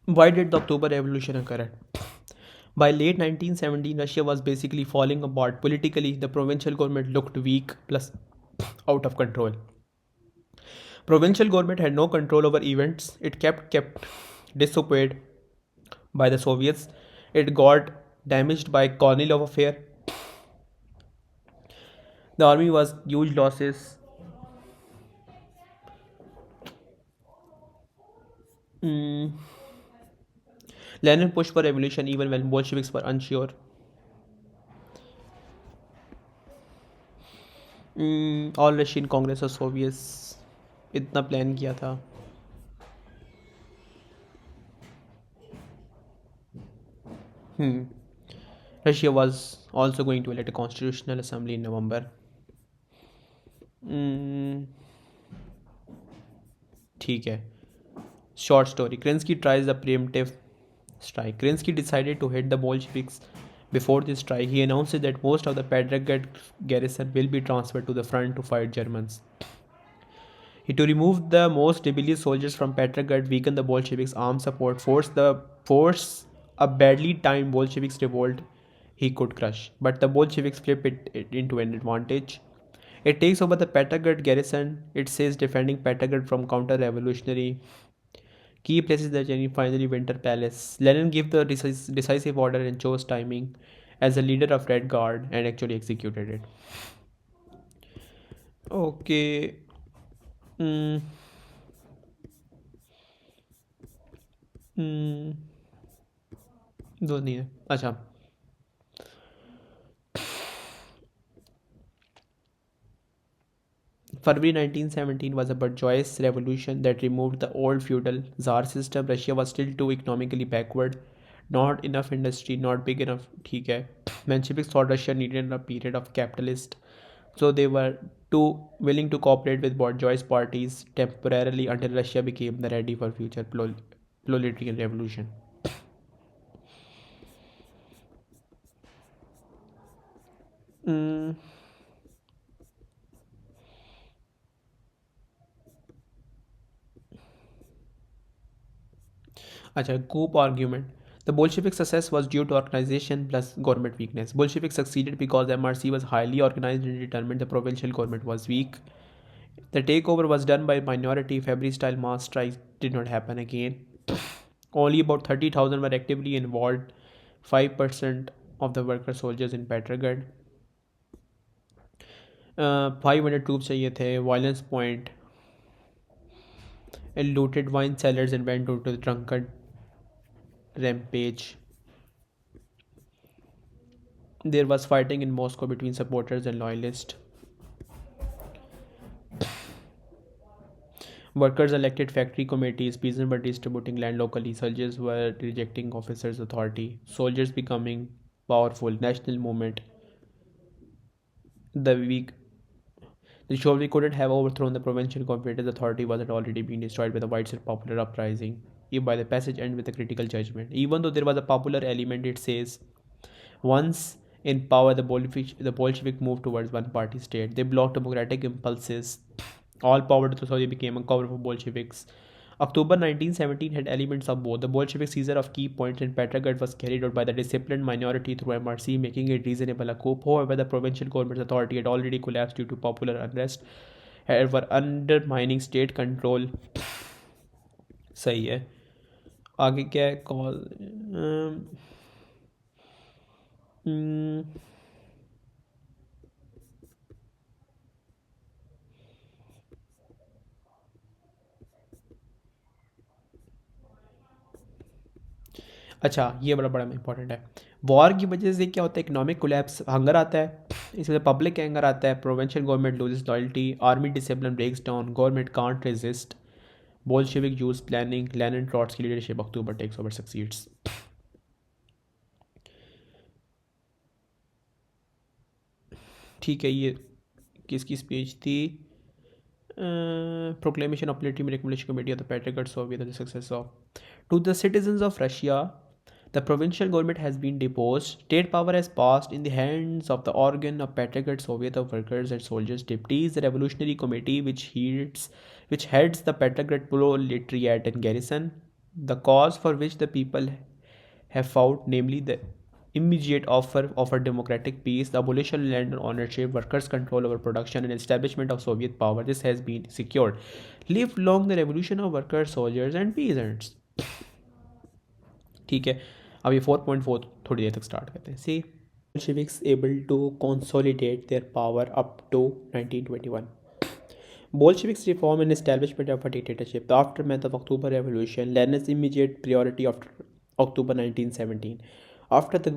Why did the October Revolution occur? By late 1917, Russia was basically falling apart politically. The provincial government looked weak plus out of control. Provincial government had no control over events. It kept disappeared by the Soviets. It got damaged by Kornilov affair. The army was huge losses. Mm. Lenin pushed for revolution even when Bolsheviks were unsure. All Russian Congress और Soviets इतना plan किया था. Russia was also going to elect a constitutional assembly in November. ठीक है. Short story. Kerensky tries a preemptive strike. Kerensky decided to hit the Bolsheviks before this strike. He announced that most of the Petrograd garrison will be transferred to the front to fight Germans. To remove the most rebellious soldiers from Petrograd, weaken the Bolsheviks' armed support, force a badly timed Bolsheviks revolt he could crush. But the Bolsheviks flip it into an advantage. It takes over the Petrograd garrison. It says defending Petrograd from counter-revolutionary. Key places the journey, finally Winter Palace. Lenin gave the decisive order and chose timing as the leader of Red Guard and actually executed it. Okay. दो नहीं है. अच्छा. February 1917 was a bourgeois revolution that removed the old feudal Tsar system. Russia was still too economically backward. Not enough industry, not big enough. ठीक है. Mensheviks thought Russia needed a period of capitalist, so they were too willing to cooperate with bourgeois parties temporarily until Russia became ready for future proletarian revolution. अच्छा, coup argument. The Bolshevik success was due to organization plus government weakness. Bolsheviks succeeded because the MRC was highly organized and determined. The provincial government was weak. The takeover was done by minority. February-style mass strikes did not happen again. Only about 30,000 were actively involved. 5% of the worker soldiers in Petrograd. 500 troops चाहिए थे. Violence point. And looted wine cellars and went into the drunken rampage. There was fighting in Moscow between supporters and loyalists. Workers elected factory committees, peasants were distributing land locally, soldiers were rejecting officers' authority, soldiers becoming powerful, national movement. The weak The Shovli couldn't have overthrown the provincial cooperative authority was had already been destroyed by the widespread popular uprising. If by the passage end with a critical judgment. Even though there was a popular element, it says, once in power, the Bolshevik moved towards one-party state. They blocked democratic impulses. All power to Soviet became uncovered for Bolsheviks. October 1917 had elements of both. The Bolshevik seizure of key points in Petrograd was carried out by the disciplined minority through MRC, making it reasonable a coup. However, the provincial government's authority had already collapsed due to popular unrest, were undermining state control. सही है. आगे क्या है call. अच्छा, ये बड़ा बड़ा important है. वॉर की वजह से क्या होता है, इकोनॉमिक कोलैप्स, हंगर आता है, इसमें पब्लिक एंगर आता है, provincial government loses loyalty, army discipline breaks down, government can't resist, Bolshevik use planning, Lenin Trotsky leadership, October takes over succeeds. ठीक है, ये किसकी स्पीच थी? Proclamation of Military Reclamation Committee of the Petrograd Soviet and the success of. To the citizens of Russia, the provincial government has been deposed. State power has passed in the hands of the organ of Petrograd Soviet of Workers and Soldiers Deputies, the Revolutionary Committee, which heads the Petrograd proletariat and garrison. The cause for which the people have fought, namely the immediate offer of a democratic peace, the abolition of land ownership, workers' control over production, and establishment of Soviet power. This has been secured. Live long the revolution of workers, soldiers, and peasants. ठीक है, अब ये 4.4 थोड़ी देर तक start करते हैं. सी Bolsheviks able to consolidate their power up to 1921. Bolsheviks reform and establishment of a dictatorship. The aftermath of October Revolution, Lenin's immediate priority after October 1917. After the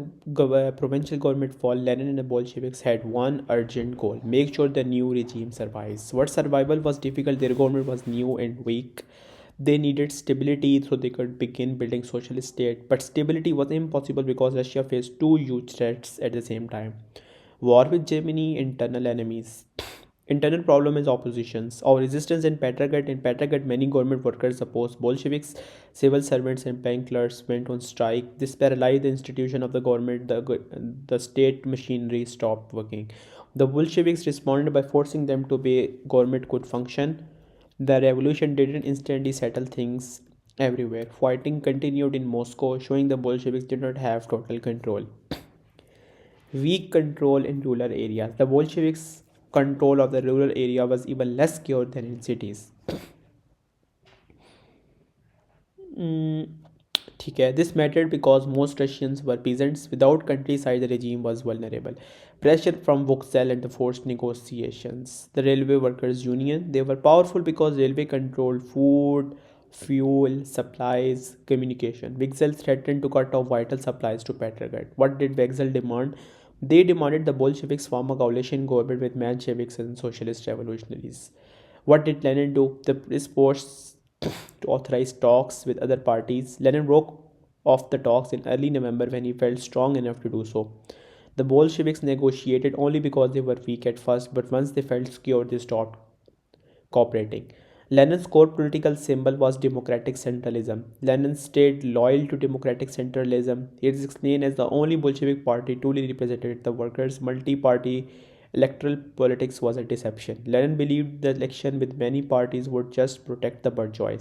provincial government fall, Lenin and the Bolsheviks had one urgent goal: make sure the new regime survives. What survival was difficult, their government was new and weak. They needed stability so they could begin building socialist state. But stability was impossible because Russia faced two huge threats at the same time. War with Germany, internal enemies. Internal problem is oppositions or resistance in Petrograd. In Petrograd, many government workers opposed Bolsheviks. Civil servants and bank clerks went on strike. This paralyzed the institution of the government. The state machinery stopped working. The Bolsheviks responded by forcing them to obey. Government could function. The revolution didn't instantly settle things everywhere. Fighting continued in Moscow, showing the Bolsheviks did not have total control. Weak control in rural areas. The Bolsheviks' control of the rural area was even less secure than in cities. ठीक है, this mattered because most Russians were peasants. Without countryside, the regime was vulnerable. Pressure from Vauxhall and the forced negotiations. The Railway Workers' Union, they were powerful because railway controlled food, fuel, supplies, communication. Vauxhall threatened to cut off vital supplies to Petrograd. What did Vauxhall demand? They demanded the Bolsheviks form a coalition government with Mensheviks and socialist revolutionaries. What did Lenin do? This forced to authorize talks with other parties. Lenin broke off the talks in early November when he felt strong enough to do so. The Bolsheviks negotiated only because they were weak at first, but once they felt secure, they stopped cooperating. Lenin's core political symbol was democratic centralism. Lenin stayed loyal to democratic centralism. It is explained as the only Bolshevik party truly represented the workers. Multi-party electoral politics was a deception. Lenin believed the election with many parties would just protect the bourgeois.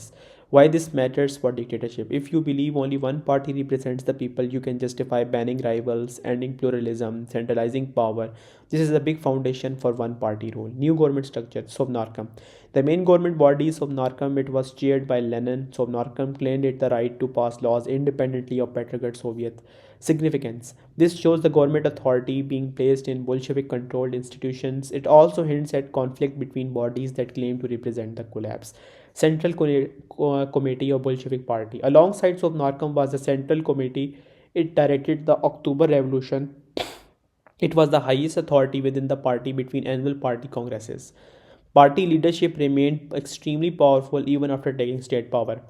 Why this matters for dictatorship? If you believe only one party represents the people, you can justify banning rivals, ending pluralism, centralizing power. This is a big foundation for one party rule. New government structure, Sovnarkom. The main government body, Sovnarkom, it was chaired by Lenin. Sovnarkom claimed it the right to pass laws independently of Petrograd Soviet. Significance. This shows the government authority being placed in Bolshevik controlled institutions. It also hints at conflict between bodies that claim to represent the collapse. Central Committee of Bolshevik Party. Alongside Sovnarkom was the Central Committee. It directed the October Revolution. It was the highest authority within the party between annual party congresses. Party leadership remained extremely powerful even after taking state power.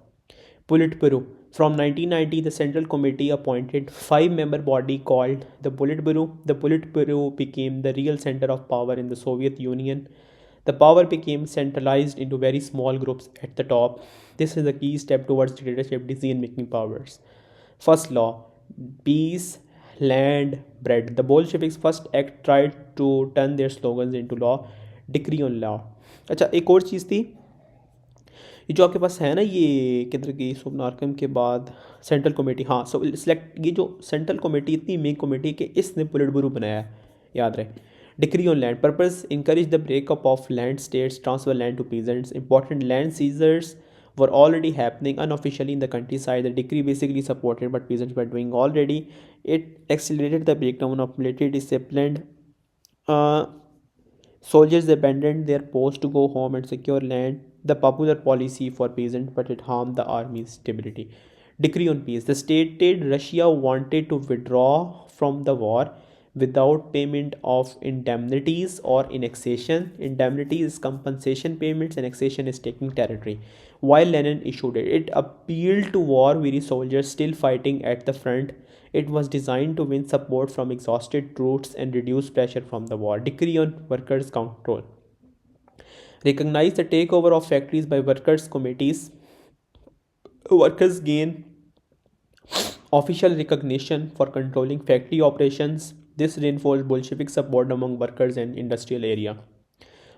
Politburo. From 1990, the Central Committee appointed five-member body called the Politburo. The Politburo became the real center of power in the Soviet Union. The power became centralized into very small groups at the top. This is a key step towards dictatorship decision-making powers. First law, peace, land, bread. The Bolsheviks' first act tried to turn their slogans into law, decree on law. अच्छा एक और चीज़ थी, ये जो आपके पास है ना, ये किधर की सोमनारकम के बाद सेंट्रल कमेटी, हाँ सो सिलेक्ट, ये जो सेंट्रल कमेटी इतनी मेन कमेटी कि इसने पोलिट ब्यूरो बनाया है, याद रहे. Decree on land purpose encourage the breakup of land states, transfer land to peasants. Important land seizures were already happening unofficially in the countryside. The decree basically supported what peasants were doing already. It accelerated the breakdown of military discipline. Uh, Soldiers abandoned their posts to go home and secure land, the popular policy for peasants, but it harmed the army's stability. Decree on peace. The stated Russia wanted to withdraw from the war without payment of indemnities or annexation. Indemnity is compensation payments, annexation is taking territory. While Lenin issued it, it appealed to war-weary soldiers still fighting at the front. It was designed to win support from exhausted troops and reduce pressure from the war. Decree on workers' control. Recognize the takeover of factories by workers' committees. Workers gain official recognition for controlling factory operations. This reinforced Bolshevik support among workers and industrial area.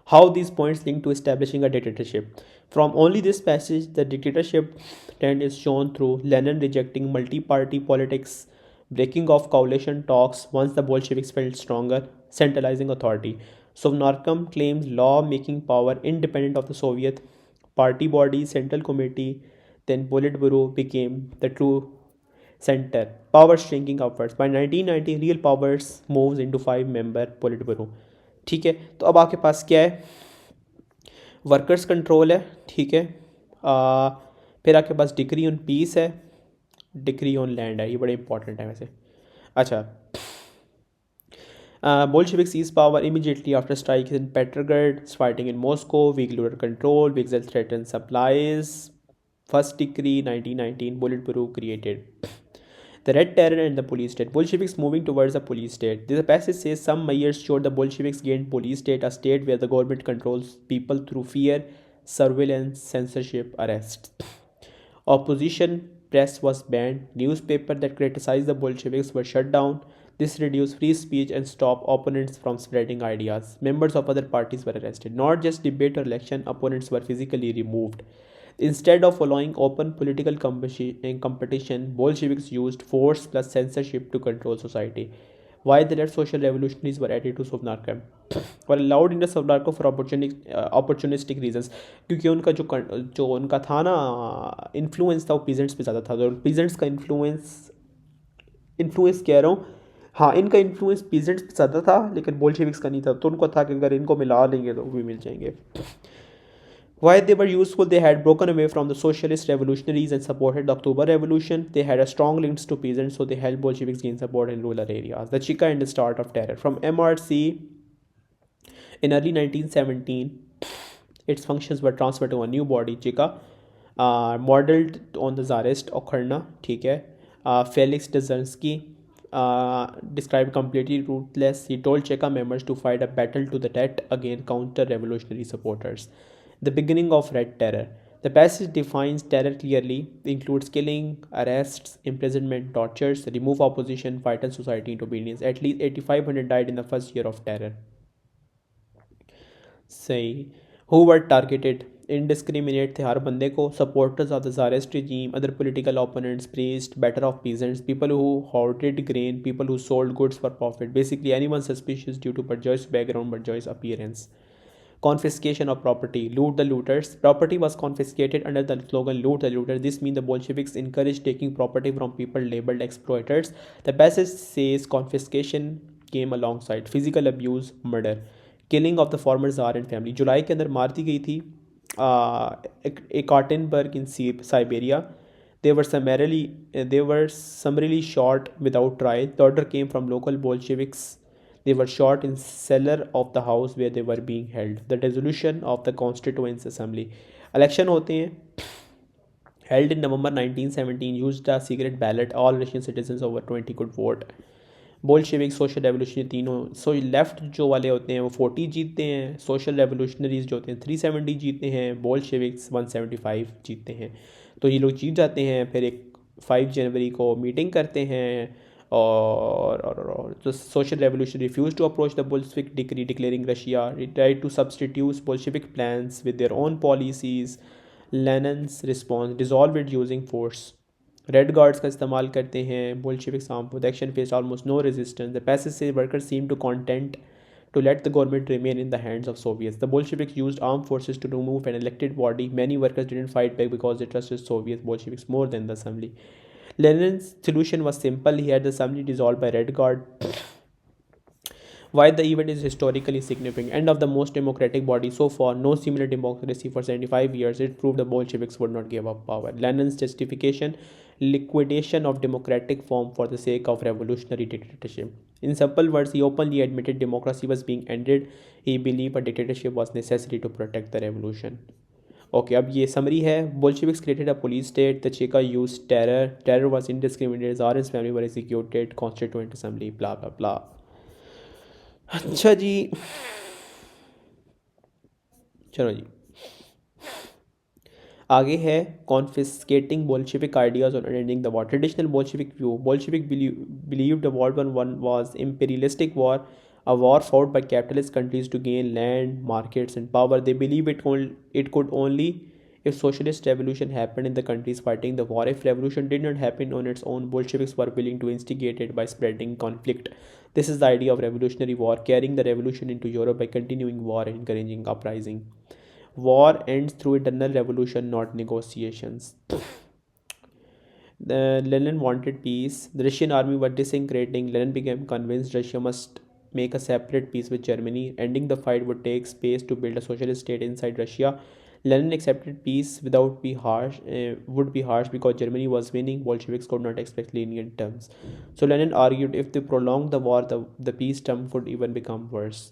How these points link to establishing a dictatorship. From only this passage, the dictatorship trend is shown through Lenin rejecting multi-party politics, breaking off coalition talks once the Bolsheviks felt stronger, centralizing authority. Sovnarkom claims law-making power independent of the Soviet party body, central committee, then Politburo became the true center. Power shrinking upwards. By 1990, real powers moves into five-member Politburo. ठीक है, तो अब आपके पास क्या है, workers control है, ठीक है. फिर आपके पास डिक्री ऑन पीस है, डिक्री ऑन लैंड है, ये बड़े इंपॉर्टेंट है वैसे. अच्छा, Bolshevik seized power immediately after strikes in Petrograd, fighting in Moscow, weak lunar control, Wigzel threatened supplies. First decree 1919, Politburo created. The Red Terror and the Police State. Bolsheviks moving towards a police state. This passage says some mayors showed the Bolsheviks gained police state, a state where the government controls people through fear, surveillance, censorship, arrests. Opposition press was banned. Newspapers that criticized the Bolsheviks were shut down. This reduced free speech and stopped opponents from spreading ideas. Members of other parties were arrested. Not just debate or election, opponents were physically removed. Instead of allowing open political competition, Bolsheviks used force plus censorship to control society. Why the left social revolutionaries were added to Sovnarkom were allowed in the Sovnarkom for opportunistic reasons, क्योंकि उनका जो उनका था ना influence था वो peasants पे ज़्यादा था. तो पीजेंट्स का इन्फ्लुएंस कह रहा हूँ, हाँ इनका इन्फ्लुएंस पीजेंट्स पे ज़्यादा था लेकिन बोल्शेविक्स का नहीं था. तो उनको था कि अगर इनको मिला लेंगे तो भी मिल जाएंगे. Why they were useful? They had broken away from the socialist revolutionaries and supported the October Revolution. They had a strong links to peasants, so they helped Bolsheviks gain support in rural areas. The Cheka and the start of terror. From MRC in early 1917, its functions were transferred to a new body, Cheka, modeled on the Tsarist Okhrana. ठीक है. Felix Dzerzhinsky described completely ruthless. He told Cheka members to fight a battle to the death against counter-revolutionary supporters. The beginning of Red Terror. The passage defines terror clearly, includes killing, arrests, imprisonment, tortures, remove opposition, frighten society into obedience. At least 8,500 died in the first year of terror. Say, who were targeted? Indiscriminate थे हर बंदे को. Supporters of the Tsarist regime, other political opponents, priests, better off peasants, people who hoarded grain, people who sold goods for profit. Basically anyone suspicious due to bourgeois background, bourgeois appearance. Confiscation of property. Loot the looters. Property was confiscated under the slogan loot the looters. This means the Bolsheviks encouraged taking property from people labeled exploiters. The passage says confiscation came alongside physical abuse, murder, killing of the former Tsar and family. जुलाई के अंदर मार दी गई थी Ekaterinburg in Siberia. They were summarily shot without trial. The order came from local Bolsheviks. They were shot in cellar of the house where they were being held. The dissolution of the Constituent Assembly. Election होते हैं, held in November 1917, used a secret ballot. All Russian citizens over 20 could vote. Bolshevik social revolutionary तीनों, so left जो वाले होते हैं वो 40 जीतते हैं, सोशल रेवोल्यूशनरीज जो होते हैं 370 जीतते हैं, बोल्शेविक्स 175 जीतते हैं। तो ये लोग जीत जाते हैं। फिर एक 5 जनवरी को मीटिंग करते हैं और तो social revolution refuse to approach the Bolshevik decree declaring Russia try to substitute Bolshevik plans with their own policies. Lenin's response dissolve it using force. Red guards का इस्तेमाल करते हैं। Bolsheviks arm protection face almost no resistance. The passage से workers seem to content to let the government remain in the hands of Soviets. The Bolsheviks used armed forces to remove an elected body. Many workers didn't fight back because they trusted Soviet Bolsheviks more than the assembly. Lenin's solution was simple. He had the assembly dissolved by Red Guard. Why the event is historically significant. End of the most democratic body so far. No similar democracy for 75 years. It proved the Bolsheviks would not give up power. Lenin's justification: liquidation of democratic form for the sake of revolutionary dictatorship. In simple words, he openly admitted democracy was being ended. He believed a dictatorship was necessary to protect the revolution. Okay अब ये summary है. Bolsheviks created a police state. The Cheka use terror was indiscriminated. Czar and family were executed. Constituent assembly blah blah blah. अच्छा जी, चलो जी आगे है confiscating Bolshevik ideas on ending the war. Traditional Bolshevik view. Bolshevik believed world war one was imperialistic war, a war fought by capitalist countries to gain land, markets, and power. They believe it could only if socialist revolution happened in the countries fighting the war. If revolution did not happen on its own, Bolsheviks were willing to instigate it by spreading conflict. This is the idea of revolutionary war, carrying the revolution into Europe by continuing war and encouraging uprising. War ends through internal revolution, not negotiations. Lenin wanted peace. The Russian army were disintegrating. Lenin became convinced Russia must make a separate peace with Germany. Ending the fight would take space to build a socialist state inside Russia. Lenin accepted peace would be harsh because Germany was winning. Bolsheviks could not expect lenient terms. So Lenin argued if they prolonged the war, the peace term would even become worse.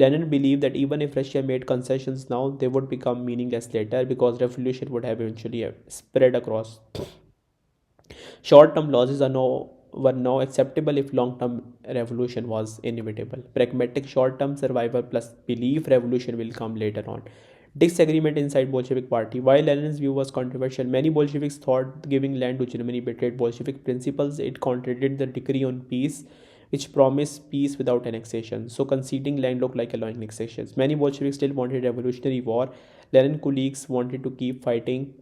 Lenin believed that even if Russia made concessions now, they would become meaningless later because revolution would have eventually spread across. Short-term losses were now acceptable if long-term revolution was inevitable. Pragmatic short-term survival plus belief revolution will come later on. Disagreement inside Bolshevik party. While Lenin's view was controversial, many Bolsheviks thought giving land to Germany betrayed Bolshevik principles. It contradicted the decree on peace, which promised peace without annexation. So conceding land looked like allowing annexations. Many Bolsheviks still wanted revolutionary war. Lenin colleagues wanted to keep fighting.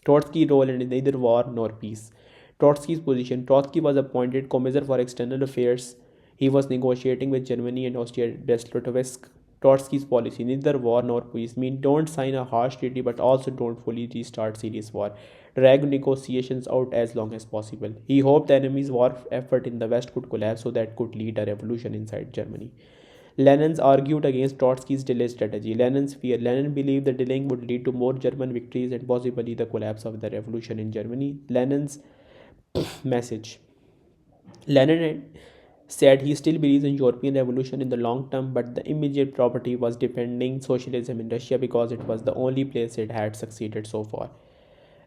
Trotsky's role in neither war nor peace. Trotsky's position. Trotsky was appointed Commissar for External Affairs. He was negotiating with Germany and Austria-Brest-Litovsk. Trotsky's policy: neither war nor peace. Mean don't sign a harsh treaty, but also don't fully restart serious war. Drag negotiations out as long as possible. He hoped the enemy's war effort in the West could collapse so that could lead a revolution inside Germany. Lenin argued against Trotsky's delay strategy. Lenin's fear. Lenin believed the delaying would lead to more German victories and possibly the collapse of the revolution in Germany. Lenin's message. Lenin said he still believes in European revolution in the long term, but the immediate priority was defending socialism in Russia because it was the only place it had succeeded so far.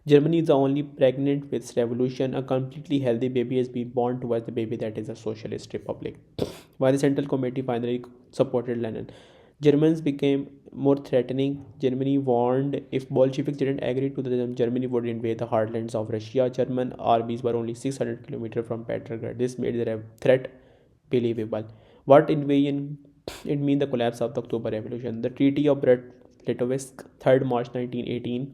Germany is the only pregnant with revolution. A completely healthy baby has been born towards the baby that is a socialist republic. While the Central Committee finally supported Lenin, Germans became more threatening. Germany warned if Bolsheviks didn't agree to them, Germany would invade the heartlands of Russia. German armies were only 600 kilometers from Petrograd. This made the threat believable. What invasion? It means the collapse of the October Revolution. The Treaty of Brest-Litovsk, 3rd March 1918.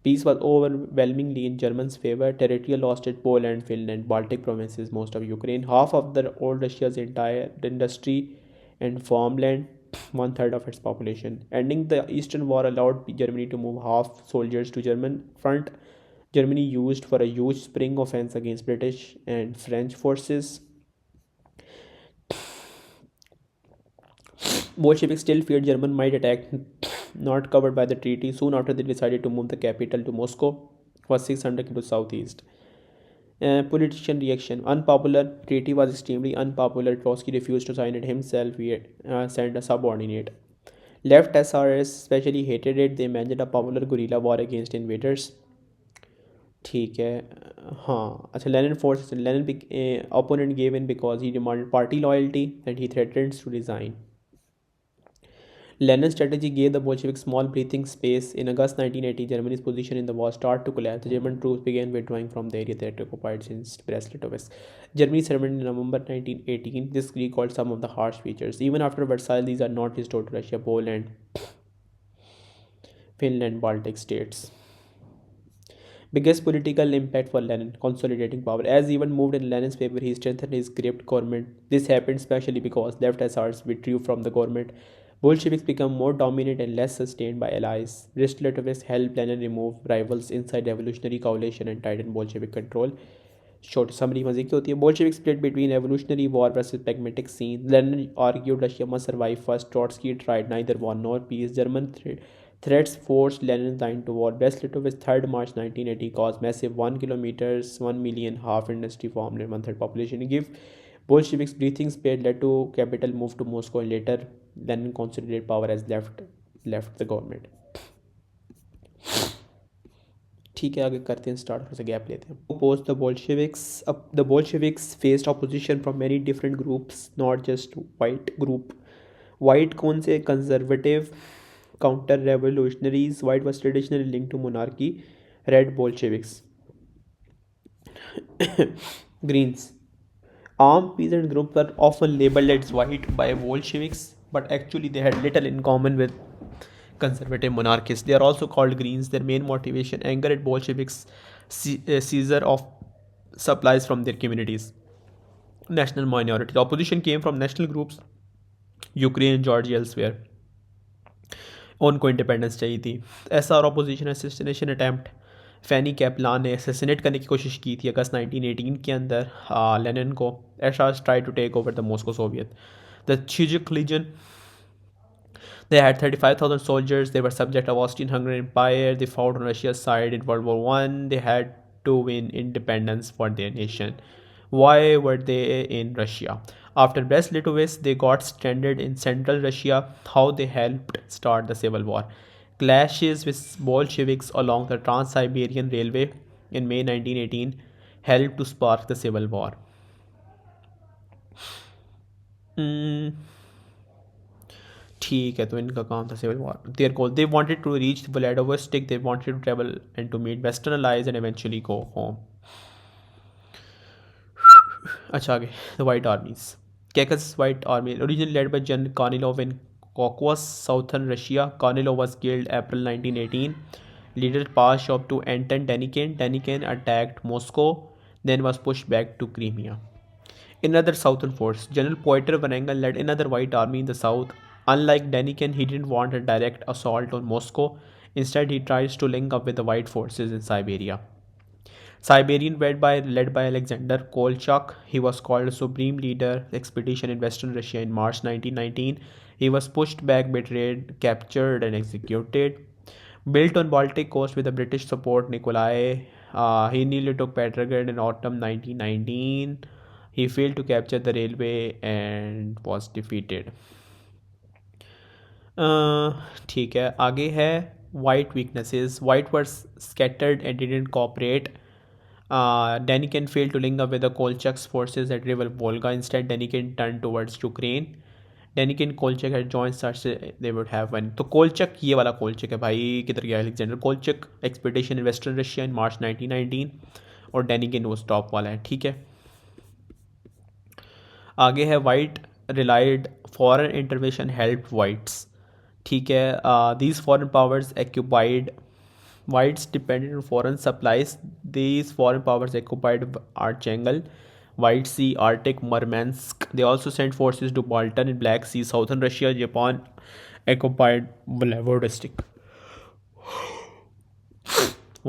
Peace was overwhelmingly in Germans' favor. Territorial lost at Poland, Finland, Baltic provinces, most of Ukraine, half of the old Russia's entire industry and farmland, 1/3 of its population. Ending the Eastern War allowed Germany to move half soldiers to German front. Germany used for a huge spring offense against British and French forces. Bolsheviks still feared Germany might attack, not covered by the treaty. Soon after, they decided to move the capital to Moscow, was 600 kilometers southeast. Politician reaction. Unpopular. Treaty was extremely unpopular. Trotsky refused to sign it himself. He sent a subordinate. Left SRS especially hated it. They managed a popular guerrilla war against invaders. ठीक है. हाँ अच्छा. Lenin forces. Lenin opponent gave in because he demanded party loyalty and he threatened to resign. Lenin's strategy gave the Bolsheviks small breathing space. In August 1980, Germany's position in the war started to collapse. The German troops began withdrawing from the area they had occupied since Brest-Litovsk. Germany surrendered in November 1918. This recalled some of the harsh features. Even after Versailles, these are not restored to Russia, Poland, Finland, Baltic states. Biggest political impact for Lenin, consolidating power. As even moved in Lenin's favor, he strengthened his gripped government. This happened especially because left SRs withdrew from the government. Bolsheviks became more dominant and less sustained by allies. Brest-Litovsk helped Lenin remove rivals inside the revolutionary coalition and tighten Bolshevik control. Short summary मजे की होती है. Bolshevik split between revolutionary war versus pragmatic scene. Lenin argued Russia must survive first. Trotsky tried neither war nor peace. German threats forced Lenin's line to war. Brest-Litovsk 3rd March 1980 caused massive 1 kilometers, 1 million half industry formed and 1/3 population. Give Bolsheviks breathing space led to capital move to Moscow and later Lenin consolidated power as left the government. ठीक है आगे करते हैं start. थोड़ा सा gap लेते हैं. Opposed the Bolsheviks faced opposition from many different groups, not just white group. White कौन से? Conservative, counter revolutionaries. White was traditionally linked to monarchy. Red Bolsheviks. Greens. Armed peasant groups were often labeled as white by Bolsheviks, but actually they had little in common with conservative monarchists. They are also called Greens. Their main motivation: anger at Bolsheviks' seizure of supplies from their communities. National minority. The opposition came from national groups, Ukraine, Georgia, elsewhere. उनको independence चाहिए थी. SR opposition assassination attempt. फैनी Caplan ने assassinate करने की कोशिश की थी अगस्त 1918 के अंदर लेनिन को. SRs try to take over the Moscow Soviet. The Chyzyk Legion. They had 35,000 soldiers. They were subject of Austrian-Hungarian Empire. They fought on Russia's side in World War I. They had to win independence for their nation. Why were they in Russia? After Brest-Litovsk, they got stranded in central Russia. How they helped start the civil war. Clashes with Bolsheviks along the Trans-Siberian Railway in May 1918 helped to spark the civil war. ठीक है तो इनका काम था civil war. Their goal they wanted to reach Vladivostok. They wanted to travel and to meet western allies and eventually go home. अच्छा आगे. The white armies. Caucasus white army originally led by general Kornilov in Caucasus, southern Russia. Kornilov was killed April 1918. Leader passed off to Anton Denikin. Denikin attacked Moscow, then was pushed back to Crimea. Another southern force. General Pyotr Vrangelin led another white army in the south. Unlike Denikin, he didn't want a direct assault on Moscow. Instead, he tries to link up with the white forces in Siberia. Siberian led by Alexander Kolchak. He was called Supreme Leader Expedition in Western Russia in March 1919. He was pushed back, betrayed, captured and executed. Built on Baltic coast with the British support, Nikolai, he nearly took Petrograd in autumn 1919. He failed to capture the railway and was defeated. ठीक है आगे है white weaknesses. White were scattered and didn't cooperate. Denikin failed to link up with the Kolchak's forces at river Volga. Instead, Denikin turned towards Ukraine. Denikin Kolchak had joined such they would have won. तो कोलचक ये वाला कोलचक है भाई. किधर गया Alexander Kolchak. Expedition in western Russia in March 1919 और Denikin वो stop वाला है. ठीक है आगे है white relied foreign intervention help whites. ठीक है. These foreign powers occupied. Whites depended on foreign supplies. These foreign powers occupied Archangel, White Sea, Arctic, Murmansk. They also sent forces to Balkan in Black Sea, southern Russia. Japan occupied Vladivostok.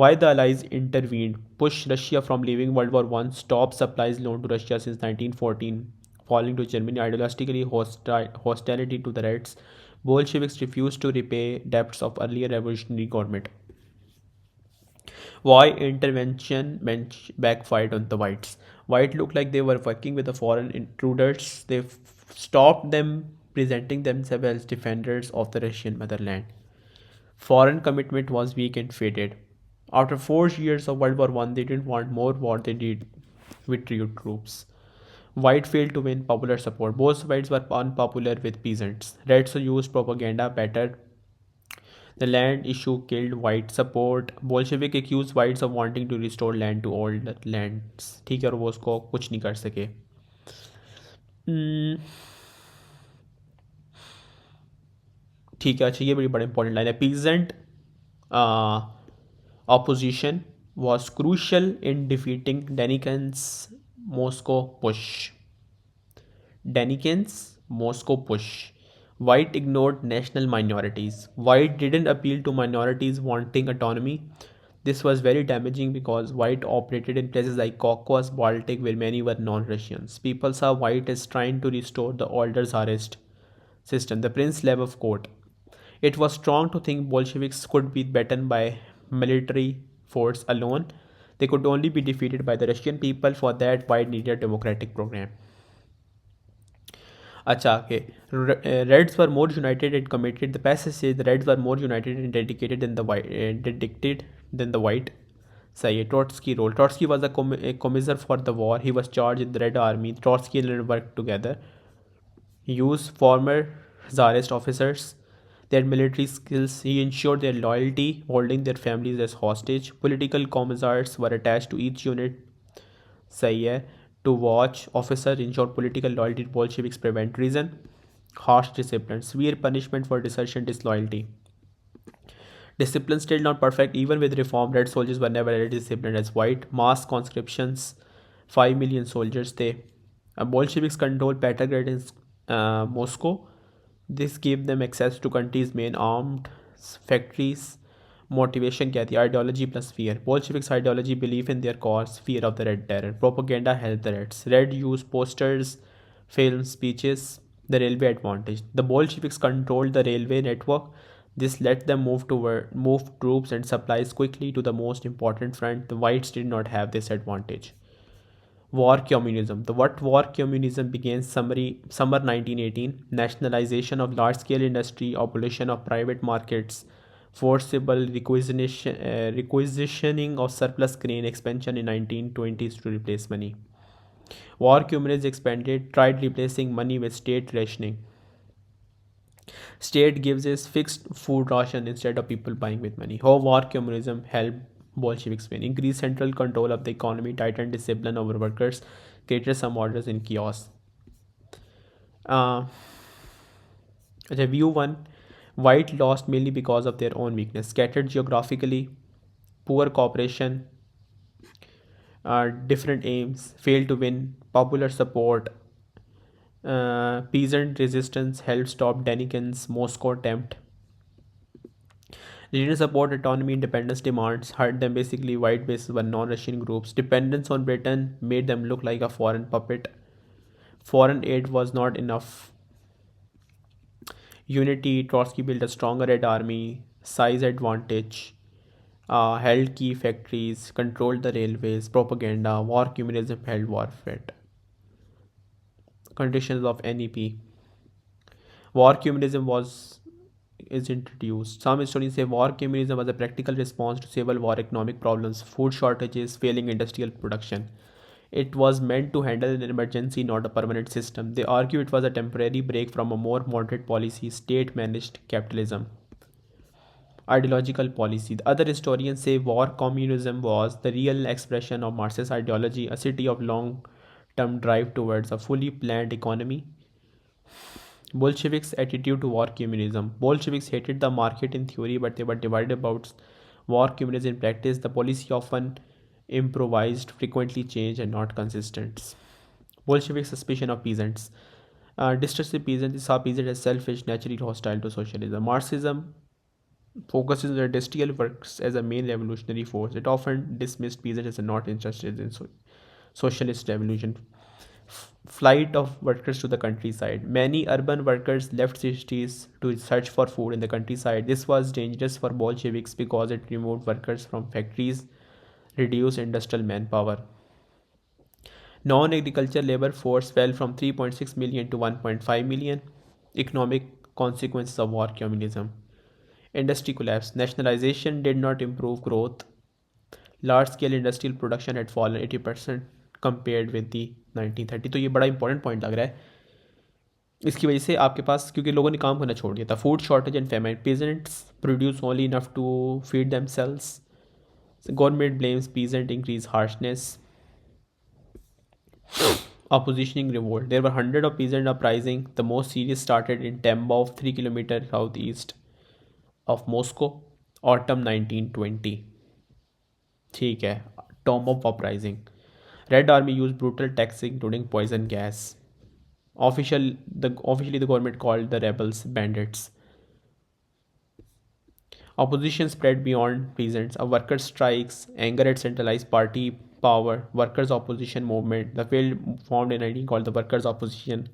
Why the Allies intervened? Pushed Russia from leaving World War I. Stopped supplies loaned to Russia since 1914. Falling to Germany. Ideologically hostility to the Reds. Bolsheviks refused to repay debts of earlier revolutionary government. Why intervention backfired on the whites? White looked like they were working with the foreign intruders. They stopped them presenting themselves as defenders of the Russian motherland. Foreign commitment was weak and faded. After 4 years of World War One, they didn't want more war, they did withdrew troops. White failed to win popular support. Both sides were unpopular with peasants. Reds used propaganda better. The land issue killed white support. Bolshevik accused whites of wanting to restore land to old lands. ठीक है, और वो उसको कुछ नहीं कर सके. Hmm, ठीक है. अच्छा, ये बड़ी इंपॉर्टेंट लाइन है. Peasant opposition was crucial in defeating Denikin's Moscow push. Denikin's Moscow push. White ignored national minorities. White didn't appeal to minorities wanting autonomy. This was very damaging because White operated in places like Caucasus, Baltic, where many were non-Russians. People saw White as trying to restore the older Tsarist system, the Prince Lev court. It was strong to think Bolsheviks could be beaten by military force alone. They could only be defeated by the Russian people. For that, White needed a democratic program. Acha, okay. Reds were more united and committed. The passage says the Reds were more united and dedicated than the White. Say Trotsky role. Trotsky was a commissar for the war. He was charged in the Red Army. Trotsky and Lenin worked together. He used former Tsarist officers, their military skills. He ensured their loyalty, holding their families as hostage. Political commissars were attached to each unit. सही है. To watch officers ensure political loyalty. Bolsheviks prevent treason. Harsh discipline, severe punishment for desertion, disloyalty. Discipline still not perfect. Even with reform, red soldiers were never as disciplined as white. Mass conscriptions, 5 million soldiers. They Bolsheviks controlled Petrograd and Moscow. This gave them access to country's main armed factories. Motivation क्या थी? Ideology plus fear. Bolsheviks ideology, belief in their cause, fear of the Red Terror. Propaganda helped the Reds. Red used posters, films, speeches, the railway advantage. The Bolsheviks controlled the railway network. This let them move troops and supplies quickly to the most important front. The whites did not have this advantage. War communism. The what war communism began summer 1918. Nationalization of large-scale industry, abolition of private markets, forcible requisitioning of surplus grain, expansion in 1920s to replace money. War communism expanded, tried replacing money with state rationing. State gives us fixed food ration instead of people buying with money. How war communism helped Bolsheviks win? Increased central control of the economy, tightened discipline over workers, created some orders in chaos. Review 1. White lost mainly because of their own weakness. Scattered geographically, poor cooperation, different aims, failed to win, popular support, peasant resistance helped stop Denikin's Moscow attempt. They didn't support autonomy, independence demands, hurt them. Basically, white bases were non-Russian groups. Dependence on Britain made them look like a foreign puppet. Foreign aid was not enough. Unity, Trotsky built a stronger Red Army, size advantage, held key factories, controlled the railways, propaganda, war communism held warfare. Conditions of NEP. War communism is introduced. Some historians say war communism was a practical response to civil war economic problems, food shortages, failing industrial production. It was meant to handle an emergency, not a permanent system. They argue it was a temporary break from a more moderate policy, state managed capitalism. Ideological policy. The other historians say war communism was the real expression of Marxist ideology, a city of long term drive towards a fully planned economy. Bolsheviks' attitude to war communism. Bolsheviks hated the market in theory, but they were divided about war communism in practice. The policy often improvised, frequently changed, and not consistent. Bolshevik suspicion of peasants. Distrust of peasants saw peasants as selfish, naturally hostile to socialism. Marxism focuses on industrial works as a main revolutionary force. It often dismissed peasants as not interested in socialist revolution. Flight of workers to the countryside. Many urban workers left cities to search for food in the countryside. This was dangerous for Bolsheviks because it removed workers from factories. reduce industrial manpower. Non-agriculture labor force fell from 3.6 million to 1.5 million. Economic consequences of war communism. Industry collapse. Nationalization did not improve growth. Large-scale industrial production had fallen 80% compared with the 1930. तो ये बड़ा important point लग रहा है. इसकी वजह से आपके पास, क्योंकि लोगों ने काम करना छोड़ दिया था, food shortage and famine. peasants produce only enough to feed themselves. Government blames peasant increase harshness. Oppositioning revolt. There were hundreds of peasant uprising. The most serious started in Tambov, 3 kilometers southeast of Moscow, autumn 1920. ठीक है. Tambov uprising. Red Army used brutal tactics including poison gas. Officially the government called the rebels bandits. Opposition spread beyond peasants. A workers' strikes, anger at centralized party power, workers' opposition movement. The field formed in 19 called the workers' opposition.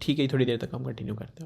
ठीक है, थोड़ी देर तक हम continue करते हैं.